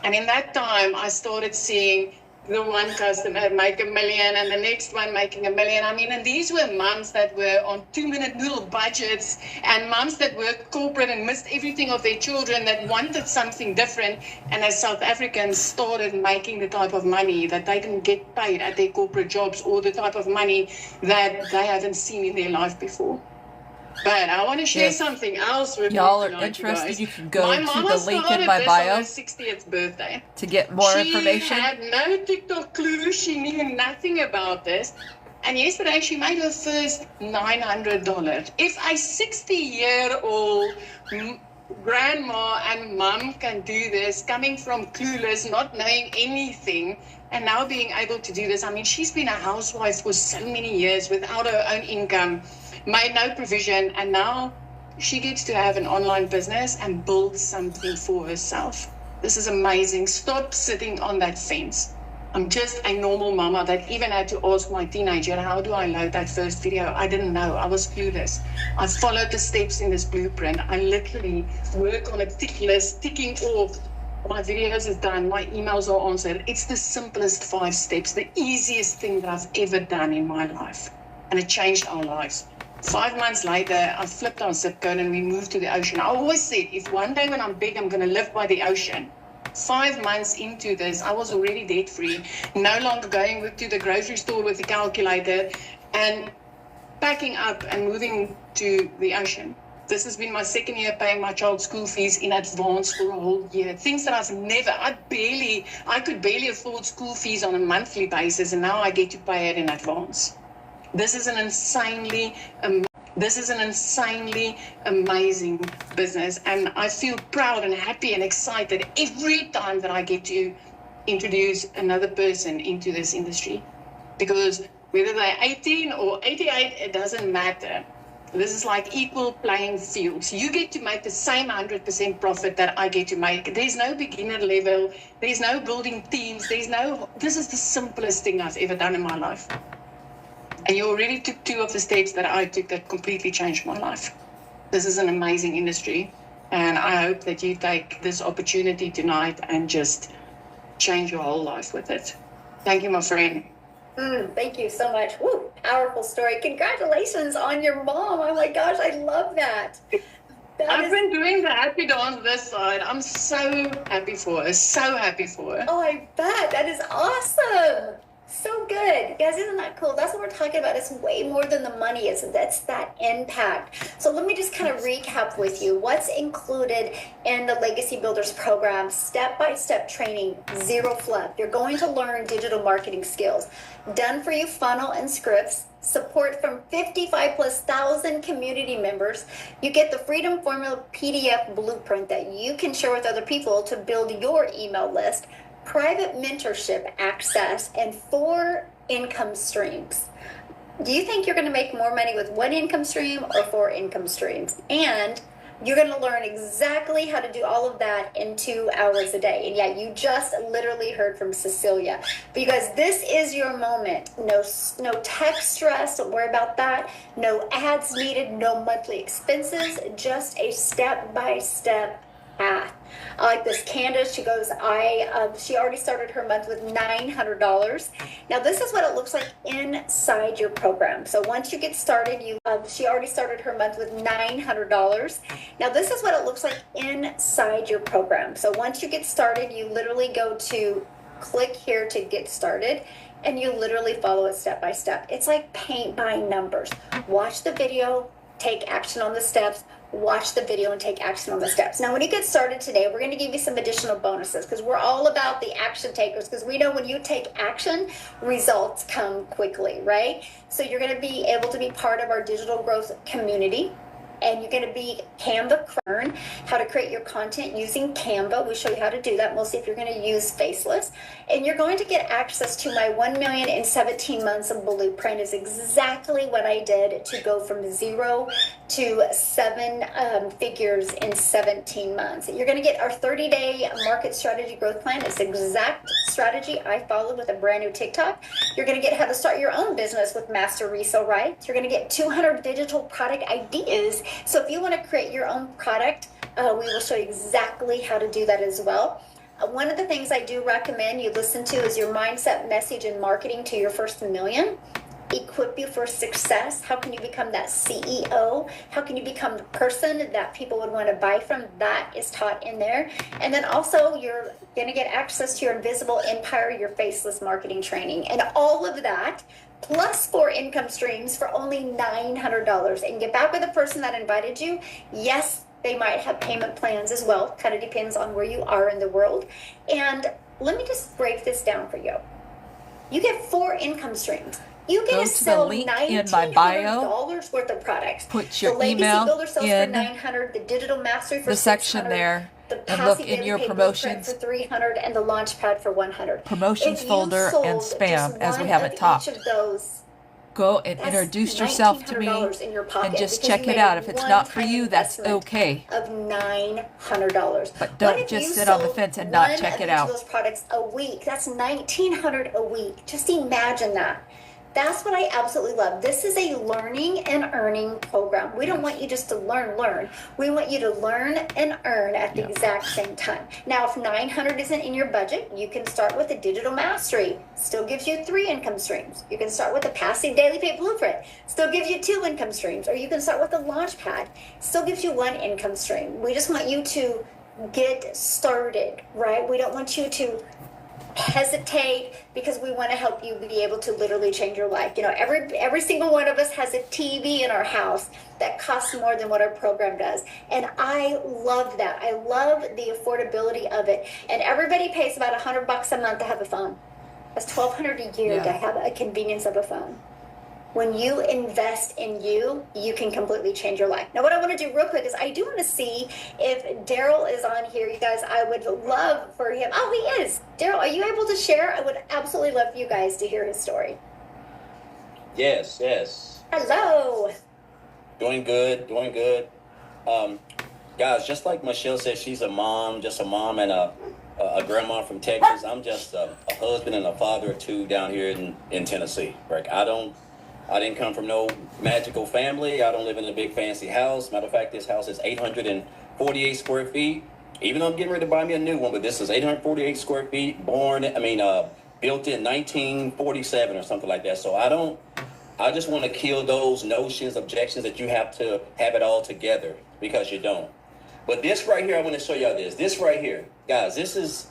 Speaker 4: And in that time, I started seeing the one customer make $1 million and the next one making $1 million. I mean, and these were mums that were on 2-minute noodle budgets and mums that worked corporate and missed everything of their children that wanted something different. And as South Africans started making the type of money that they didn't get paid at their corporate jobs or the type of money that they haven't seen in their life before. But I want to share something else with
Speaker 2: y'all
Speaker 4: you
Speaker 2: are
Speaker 4: tonight,
Speaker 2: interested.
Speaker 4: you
Speaker 2: can go
Speaker 4: my
Speaker 2: to
Speaker 4: mama
Speaker 2: the link in
Speaker 4: started
Speaker 2: my
Speaker 4: this
Speaker 2: bio
Speaker 4: on her 60th birthday.
Speaker 2: to get more information.
Speaker 4: She had no TikTok clue. She knew nothing about this. And yesterday she made her first $900. If a 60-year-old grandma and mum can do this, coming from clueless, not knowing anything, and now being able to do this. I mean, she's been a housewife for so many years without her own income, made no provision, and now she gets to have an online business and build something for herself. This is amazing. Stop sitting on that fence. I'm just a normal mama that even had to ask my teenager, how do I load that first video? I didn't know. I was clueless. I followed the steps in this blueprint. I literally work on a tick list, ticking off. My videos is done. My emails are answered. It's the simplest 5 steps, the easiest thing that I've ever done in my life. And it changed our lives. 5 months later, I flipped our zip code and we moved to the ocean. I always said, if one day when I'm big, I'm going to live by the ocean. 5 months into this, I was already debt-free, no longer going to the grocery store with a calculator and packing up and moving to the ocean. This has been my 2nd year paying my child's school fees in advance for a whole year. Things that I could barely afford school fees on a monthly basis, and now I get to pay it in advance. This is an insanely amazing business, and I feel proud and happy and excited every time that I get to introduce another person into this industry, because whether they're 18 or 88, it doesn't matter. This is like equal playing fields. You get to make the same 100% profit that I get to make. There's no beginner level. There's no building teams. This is the simplest thing I've ever done in my life. And you already took 2 of the steps that I took that completely changed my life. This is an amazing industry. And I hope that you take this opportunity tonight and just change your whole life with it. Thank you, my friend.
Speaker 1: Thank you so much. Woo, powerful story. Congratulations on your mom. Oh my gosh, I love that.
Speaker 4: I've been doing the happy dance this side. I'm so happy for her. So happy for her.
Speaker 1: Oh, I bet. That is awesome. So good. Guys, isn't that cool? That's what we're talking about. It's way more than the money is. That's that impact. So let me just kind of recap with you. What's included in the Legacy Builders program? Step-by-step training, zero fluff. You're going to learn digital marketing skills. Done for you funnel and scripts. Support from 55,000+ community members. You get the Freedom Formula PDF blueprint that you can share with other people to build your email list. private mentorship access, and 4 income streams. Do you think you're going to make more money with 1 income stream or 4 income streams? And you're going to learn exactly how to do all of that in 2 hours a day. And yeah, you just literally heard from Cecilia. Because this is your moment. No tech stress. Don't worry about that. No ads needed. No monthly expenses. Just a step-by-step path. I like this. Candace, she goes, she already started her month with $900. Now this is what it looks like inside your program. So once you get started, she already started her month with $900. Now this is what it looks like inside your program. So once you get started, you literally go to click here to get started, and you literally follow it step by step. It's like paint by numbers. Watch the video, take action on the steps. Watch the video and take action on the steps. Now, when you get started today, we're going to give you some additional bonuses because we're all about the action takers, because we know when you take action, results come quickly, right? So you're going to be able to be part of our digital growth community. And you're going to be Canva, learn how to create your content using Canva. We show you how to do that, mostly if you're going to use Faceless. And you're going to get access to my 1 million in 17 months of blueprint. Is exactly what I did to go from 0 to 7 figures in 17 months. You're going to get our 30-day market strategy growth plan. It's the exact strategy I followed with a brand new TikTok. You're going to get how to start your own business with master resale rights. You're going to get 200 digital product ideas. So if you want to create your own product, we will show you exactly how to do that as well. One of the things I do recommend you listen to is your mindset, message, and marketing to your first million. Equip you for success. How can you become that CEO? How can you become the person that people would want to buy from? That is taught in there. And then also you're going to get access to your invisible empire, your faceless marketing training, and all of that plus 4 income streams for only $900. And get back with the person that invited you. Yes, they might have payment plans as well. Kind of depends on where you are in the world. And let me just break this down for you. You get 4 income streams. You get to sell $1,900 worth of products.
Speaker 2: Put your
Speaker 1: the Legacy
Speaker 2: email
Speaker 1: Builder sells
Speaker 2: in
Speaker 1: for $900. The Digital Mastery for
Speaker 2: the section
Speaker 1: $600,
Speaker 2: there,
Speaker 1: the
Speaker 2: and look
Speaker 1: Passive
Speaker 2: in
Speaker 1: Daily
Speaker 2: your
Speaker 1: Pay
Speaker 2: promotions
Speaker 1: Blueprint for $300, and the Launchpad for $100.
Speaker 2: promotions
Speaker 1: If you
Speaker 2: folder
Speaker 1: sold
Speaker 2: and
Speaker 1: just
Speaker 2: spam, as we
Speaker 1: one
Speaker 2: have
Speaker 1: of
Speaker 2: it top.
Speaker 1: each of those,
Speaker 2: Go and
Speaker 1: that's
Speaker 2: introduce yourself to me
Speaker 1: $1,900 in your pocket
Speaker 2: and just
Speaker 1: because
Speaker 2: check
Speaker 1: you
Speaker 2: it
Speaker 1: made
Speaker 2: out. If it's not for
Speaker 1: one-time
Speaker 2: you, that's
Speaker 1: investment
Speaker 2: okay.
Speaker 1: of $900.
Speaker 2: But
Speaker 1: What
Speaker 2: don't
Speaker 1: if
Speaker 2: just
Speaker 1: you
Speaker 2: sit on the
Speaker 1: sold
Speaker 2: fence and not
Speaker 1: one
Speaker 2: check
Speaker 1: of
Speaker 2: it
Speaker 1: each
Speaker 2: out.
Speaker 1: of those products a week? That's $1,900 a week. Just imagine that. That's what I absolutely love. This is a learning and earning program. We don't want you just to learn. We want you to learn and earn at the exact same time. Now, if $900 isn't in your budget, you can start with the Digital Mastery. Still gives you 3 income streams. You can start with the Passive Daily Pay Blueprint. Still gives you 2 income streams. Or you can start with the Launchpad. Still gives you 1 income stream. We just want you to get started, right? We don't want you to hesitate, because we want to help you be able to literally change your life. You know, every single one of us has a TV in our house that costs more than what our program does, and I love that. I love the affordability of it. And everybody pays about $100 a month to have a phone. That's $1,200 a year to have a convenience of a phone. When you invest in you, you can completely change your life. Now, what I want to do real quick is I do want to see if Daryl is on here. You guys, I would love for him. Oh, he is. Daryl, are you able to share? I would absolutely love for you guys to hear his story.
Speaker 5: Yes.
Speaker 1: Hello.
Speaker 5: Doing good. Guys, just like Michelle said, she's a mom and a grandma from Texas. I'm just a husband and a father of 2 down here in Tennessee. Right? I didn't come from no magical family. I don't live in a big fancy house. Matter of fact, this house is 848 square feet. Even though I'm getting ready to buy me a new one, but this is 848 square feet, built in 1947 or something like that. So I just want to kill those notions, objections that you have to have it all together, because you don't. But this right here, I want to show y'all this. This right here, guys, this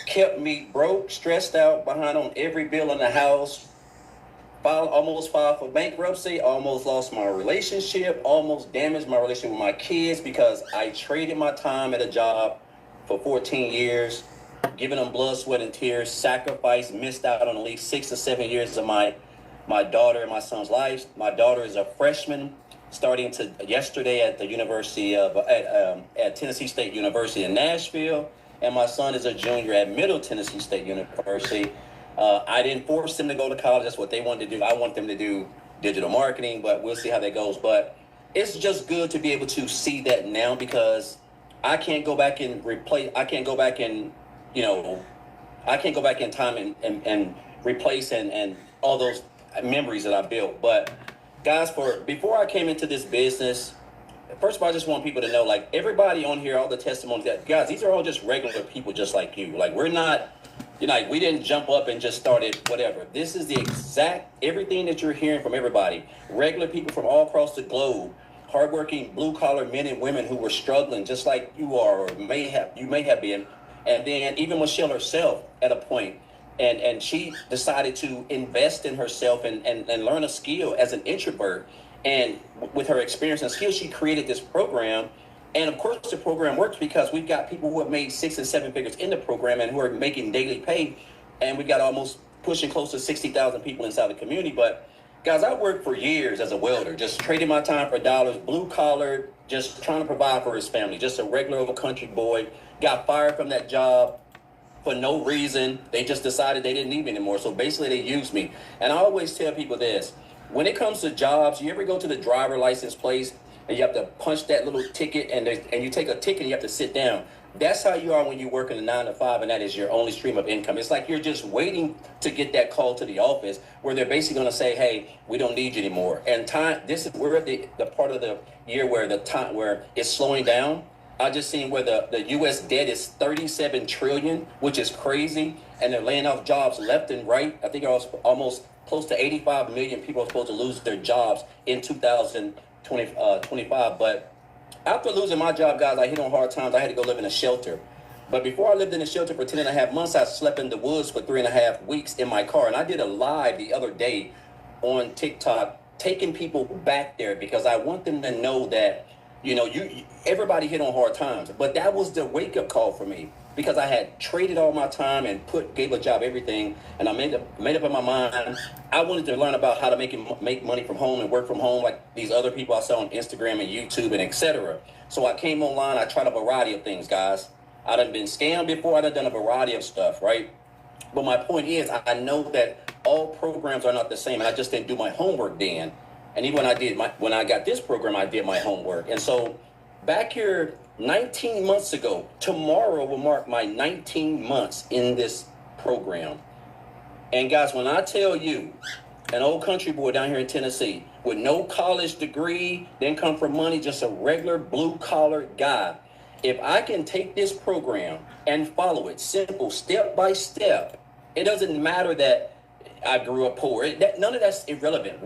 Speaker 5: kept me broke, stressed out, behind on every bill in the house. Almost filed for bankruptcy, almost lost my relationship, almost damaged my relationship with my kids, because I traded my time at a job for 14 years, giving them blood, sweat, and tears, sacrificed, missed out on at least 6 to 7 years of my daughter and my son's lives. My daughter is a freshman, starting yesterday at the University of at Tennessee State University in Nashville. and my son is a junior at Middle Tennessee State University. I didn't force them to go to college. That's what they wanted to do. I want them to do digital marketing, but we'll see how that goes. But it's just good to be able to see that now, because I can't go back and replace. I can't go back and, I can't go back in time and replace and all those memories that I built. But guys, before I came into this business, first of all, I just want people to know, like, everybody on here, all the testimonies, that guys, these are all just regular people just like you. Like, we're not, like, we didn't jump up and just started whatever. This is the exact, everything that you're hearing from everybody. Regular people from all across the globe, hardworking blue-collar men and women who were struggling just like you are, or you may have been. And then even Michelle herself at a point, and she decided to invest in herself and learn a skill as an introvert. And with her experience and skills, she created this program. And of course, the program works because we've got people who have made 6 and 7 figures in the program and who are making daily pay. And we've got almost pushing close to 60,000 people inside the community. But guys, I worked for years as a welder, just trading my time for dollars, blue collar, just trying to provide for his family, just a regular old country boy. Got fired from that job for no reason. They just decided they didn't need me anymore. So basically they used me. And I always tell people this: when it comes to jobs, you ever go to the driver license place and you have to punch that little ticket and you take a ticket and you have to sit down? That's how you are when you work in a 9 to 5, and that is your only stream of income. It's like you're just waiting to get that call to the office where they're basically going to say, hey, we don't need you anymore. And we're at the part of the year where it's slowing down. I just seen where the U.S. debt is $37 trillion, which is crazy. And they're laying off jobs left and right. I think it was almost close to 85 million people are supposed to lose their jobs in 2025. But after losing my job, guys, I hit on hard times. I had to go live in a shelter. But before I lived in a shelter for 10 and a half months, I slept in the woods for 3.5 weeks in my car. And I did a live the other day on TikTok, taking people back there because I want them to know that, everybody hit on hard times. But that was the wake-up call for me, because I had traded all my time and gave a job everything. And I made up in my mind, I wanted to learn about how to make money from home and work from home like these other people I saw on Instagram and YouTube and etc. So I came online. I tried a variety of things, guys. I done been scammed before. I done a variety of stuff, right? But my point is, I know that all programs are not the same, and I just didn't do my homework then. And even when I got this program, I did my homework. And so back here 19 months ago, tomorrow will mark my 19 months in this program. And guys, when I tell you, an old country boy down here in Tennessee with no college degree, didn't come from money, just a regular blue collar guy, if I can take this program and follow it simple, step by step, it doesn't matter that I grew up poor. None of that's irrelevant.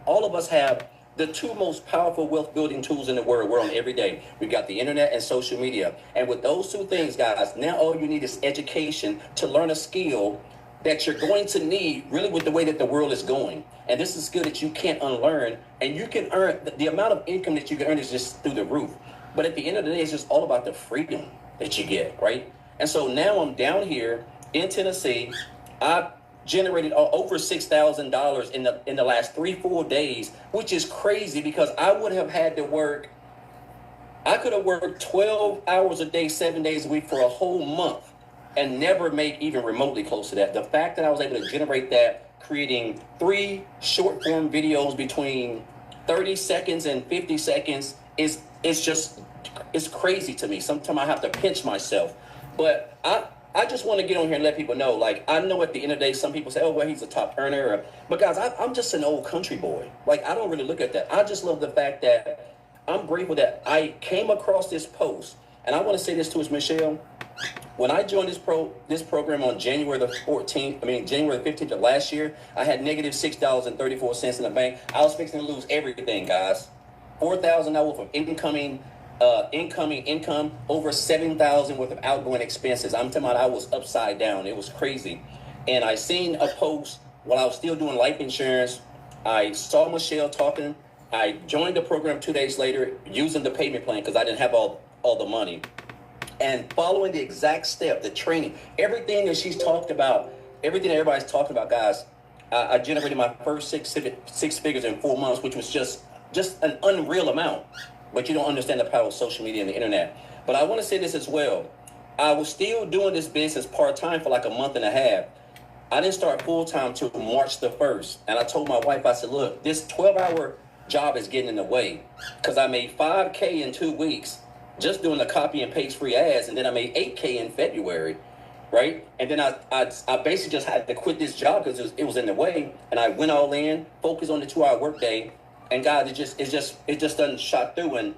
Speaker 5: All of us have the two most powerful wealth building tools in the world. We're on every day. We've got the internet and social media. And with those two things, guys, now all you need is education to learn a skill that you're going to need really with the way that the world is going. And this is a skill that you can't unlearn. And you can earn, the amount of income that you can earn is just through the roof. But at the end of the day, it's just all about the freedom that you get, right? And so now I'm down here in Tennessee. I generated over $6,000 in the last 3-4 days, which is crazy because I would have had to work. I could have worked 12 hours a day, 7 days a week for a whole month and never make even remotely close to that. The fact that I was able to generate that, creating 3 short form videos between 30 seconds and 50 seconds it's crazy to me. Sometimes I have to pinch myself, but I just want to get on here and let people know, like, I know at the end of the day, some people say, oh, well, he's a top earner. But guys, I'm just an old country boy. Like, I don't really look at that. I just love the fact that I'm grateful that I came across this post. And I want to say this to us, Michelle. When I joined this program on January the 15th of last year, I had negative $6.34 in the bank. I was fixing to lose everything, guys. $4,000 worth of incoming, over $7,000 worth of outgoing expenses. I'm talking about I was upside down. It was crazy. And I seen a post while I was still doing life insurance. I saw Michelle talking. I joined the program 2 days later using the payment plan because I didn't have all the money. And following the exact step, the training, everything that she's talked about, everything that everybody's talking about, guys, I generated my first six figures in 4 months, which was just an unreal amount. But you don't understand the power of social media and the internet. But I want to say this as well. I was still doing this business part-time for like a month and a half. I didn't start full-time till March the 1st. And I told my wife, I said, look, this 12-hour job is getting in the way. Because I made $5K in 2 weeks just doing the copy and paste free ads. And then I made $8K in February, right? And then I basically just had to quit this job because it was in the way. And I went all in, focused on the 2-hour workday. And God, it just done shot through. And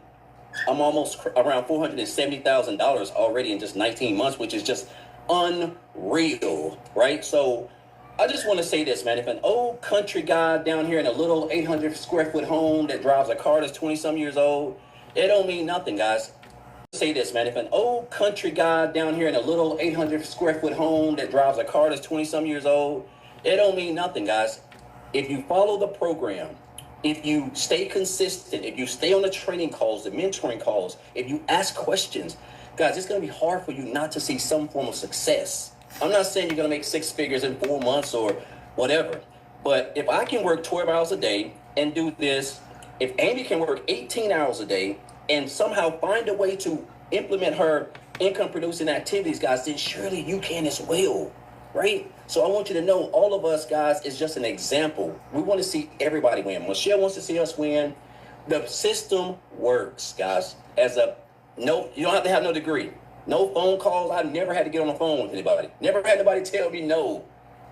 Speaker 5: I'm almost around $470,000 already in just 19 months, which is just unreal, right? So I just want to say this, man. If an old country guy down here in a little 800 square foot home that drives a car that's 20 some years old, it don't mean nothing, guys. Say this, man. If an old country guy down here in a little 800 square foot home that drives a car that's 20 some years old, it don't mean nothing, guys. If you follow the program, if you stay consistent, if you stay on the training calls, the mentoring calls, if you ask questions, guys, it's going to be hard for you not to see some form of success. I'm not saying you're going to make 6 figures in 4 months or whatever, but if I can work 12 hours a day and do this, if Amy can work 18 hours a day and somehow find a way to implement her income producing activities, guys, then surely you can as well, right? So I want you to know all of us, guys, is just an example. We want to see everybody win. Michelle wants to see us win. The system works, guys. You don't have to have no degree. No phone calls. I've never had to get on the phone with anybody. Never had anybody tell me no.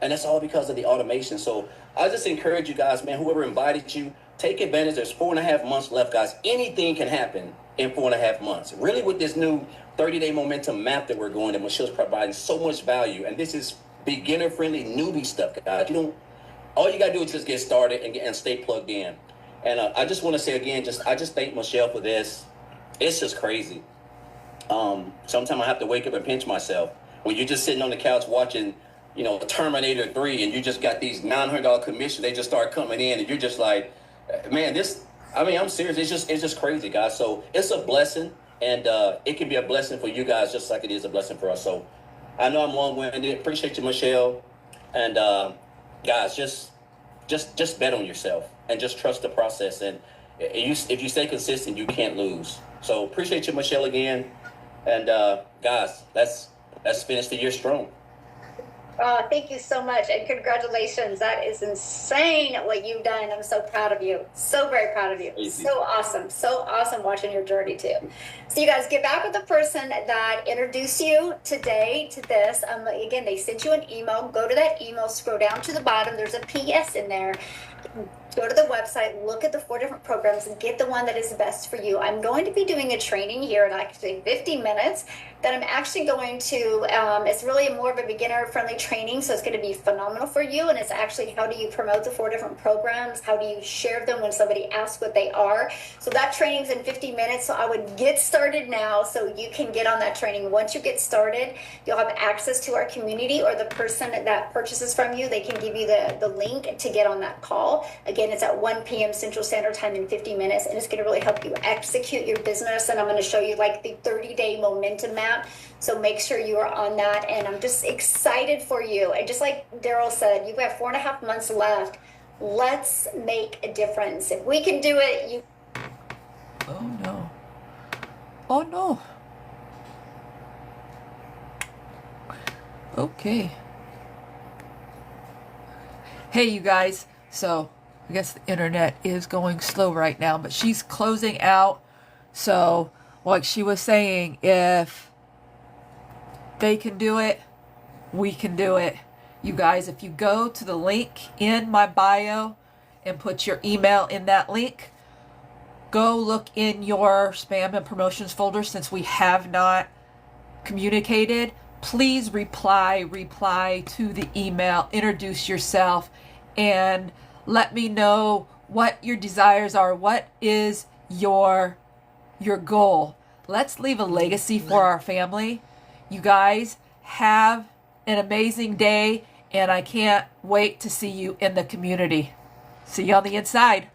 Speaker 5: And that's all because of the automation. So I just encourage you guys, man, whoever invited you, take advantage. There's 4.5 months left, guys. Anything can happen in 4.5 months. Really, with this new 30-day momentum map that we're going, that Michelle's providing so much value. And this is beginner-friendly, newbie stuff, guys. All you got to do is just get started and stay plugged in. And I just want to say again, I just thank Michelle for this. It's just crazy. Sometimes I have to wake up and pinch myself. When you're just sitting on the couch watching, Terminator 3, and you just got these $900 commissions, they just start coming in, and you're just like, man, I'm serious. It's just crazy, guys. So it's a blessing, and it can be a blessing for you guys just like it is a blessing for us. So I know I'm long-winded. Appreciate you, Michelle. And guys, just bet on yourself and just trust the process. And if you stay consistent, you can't lose. So appreciate you, Michelle, again. And guys, let's finish the year strong.
Speaker 1: Oh, thank you so much, and congratulations. That is insane what you've done. I'm so proud of you. So very proud of you. Easy. So awesome watching your journey too. So you guys, get back with the person that introduced you today to this. Again, they sent you an email. Go to that email, scroll down to the bottom. There's a PS in there. Go to the website, look at the 4 different programs, and get the one that is best for you. I'm going to be doing a training here in actually 50 minutes that I'm actually going to, it's really more of a beginner-friendly training, so it's going to be phenomenal for you, and it's actually how do you promote the 4 different programs, how do you share them when somebody asks what they are. So that training's in 50 minutes, so I would get started now so you can get on that training. Once you get started, you'll have access to our community, or the person that purchases from you, they can give you the link to get on that call. Again, it's at 1 p.m. Central Standard Time in 50 minutes, and it's going to really help you execute your business. And I'm going to show you like the 30-day momentum map. So make sure you are on that. And I'm just excited for you. And just like Daryl said, you have 4.5 months left. Let's make a difference. If we can do it, you.
Speaker 2: Oh no. Oh no. Okay. Hey, you guys. So I guess the internet is going slow right now, but she's closing out. So, like she was saying, if they can do it, we can do it. You guys, if you go to the link in my bio and put your email in that link, go look in your spam and promotions folder since we have not communicated. Please reply to the email, introduce yourself, and let me know what your desires are. What is your goal? Let's leave a legacy for our family. You guys have an amazing day, and I can't wait to see you in the community. See you on the inside.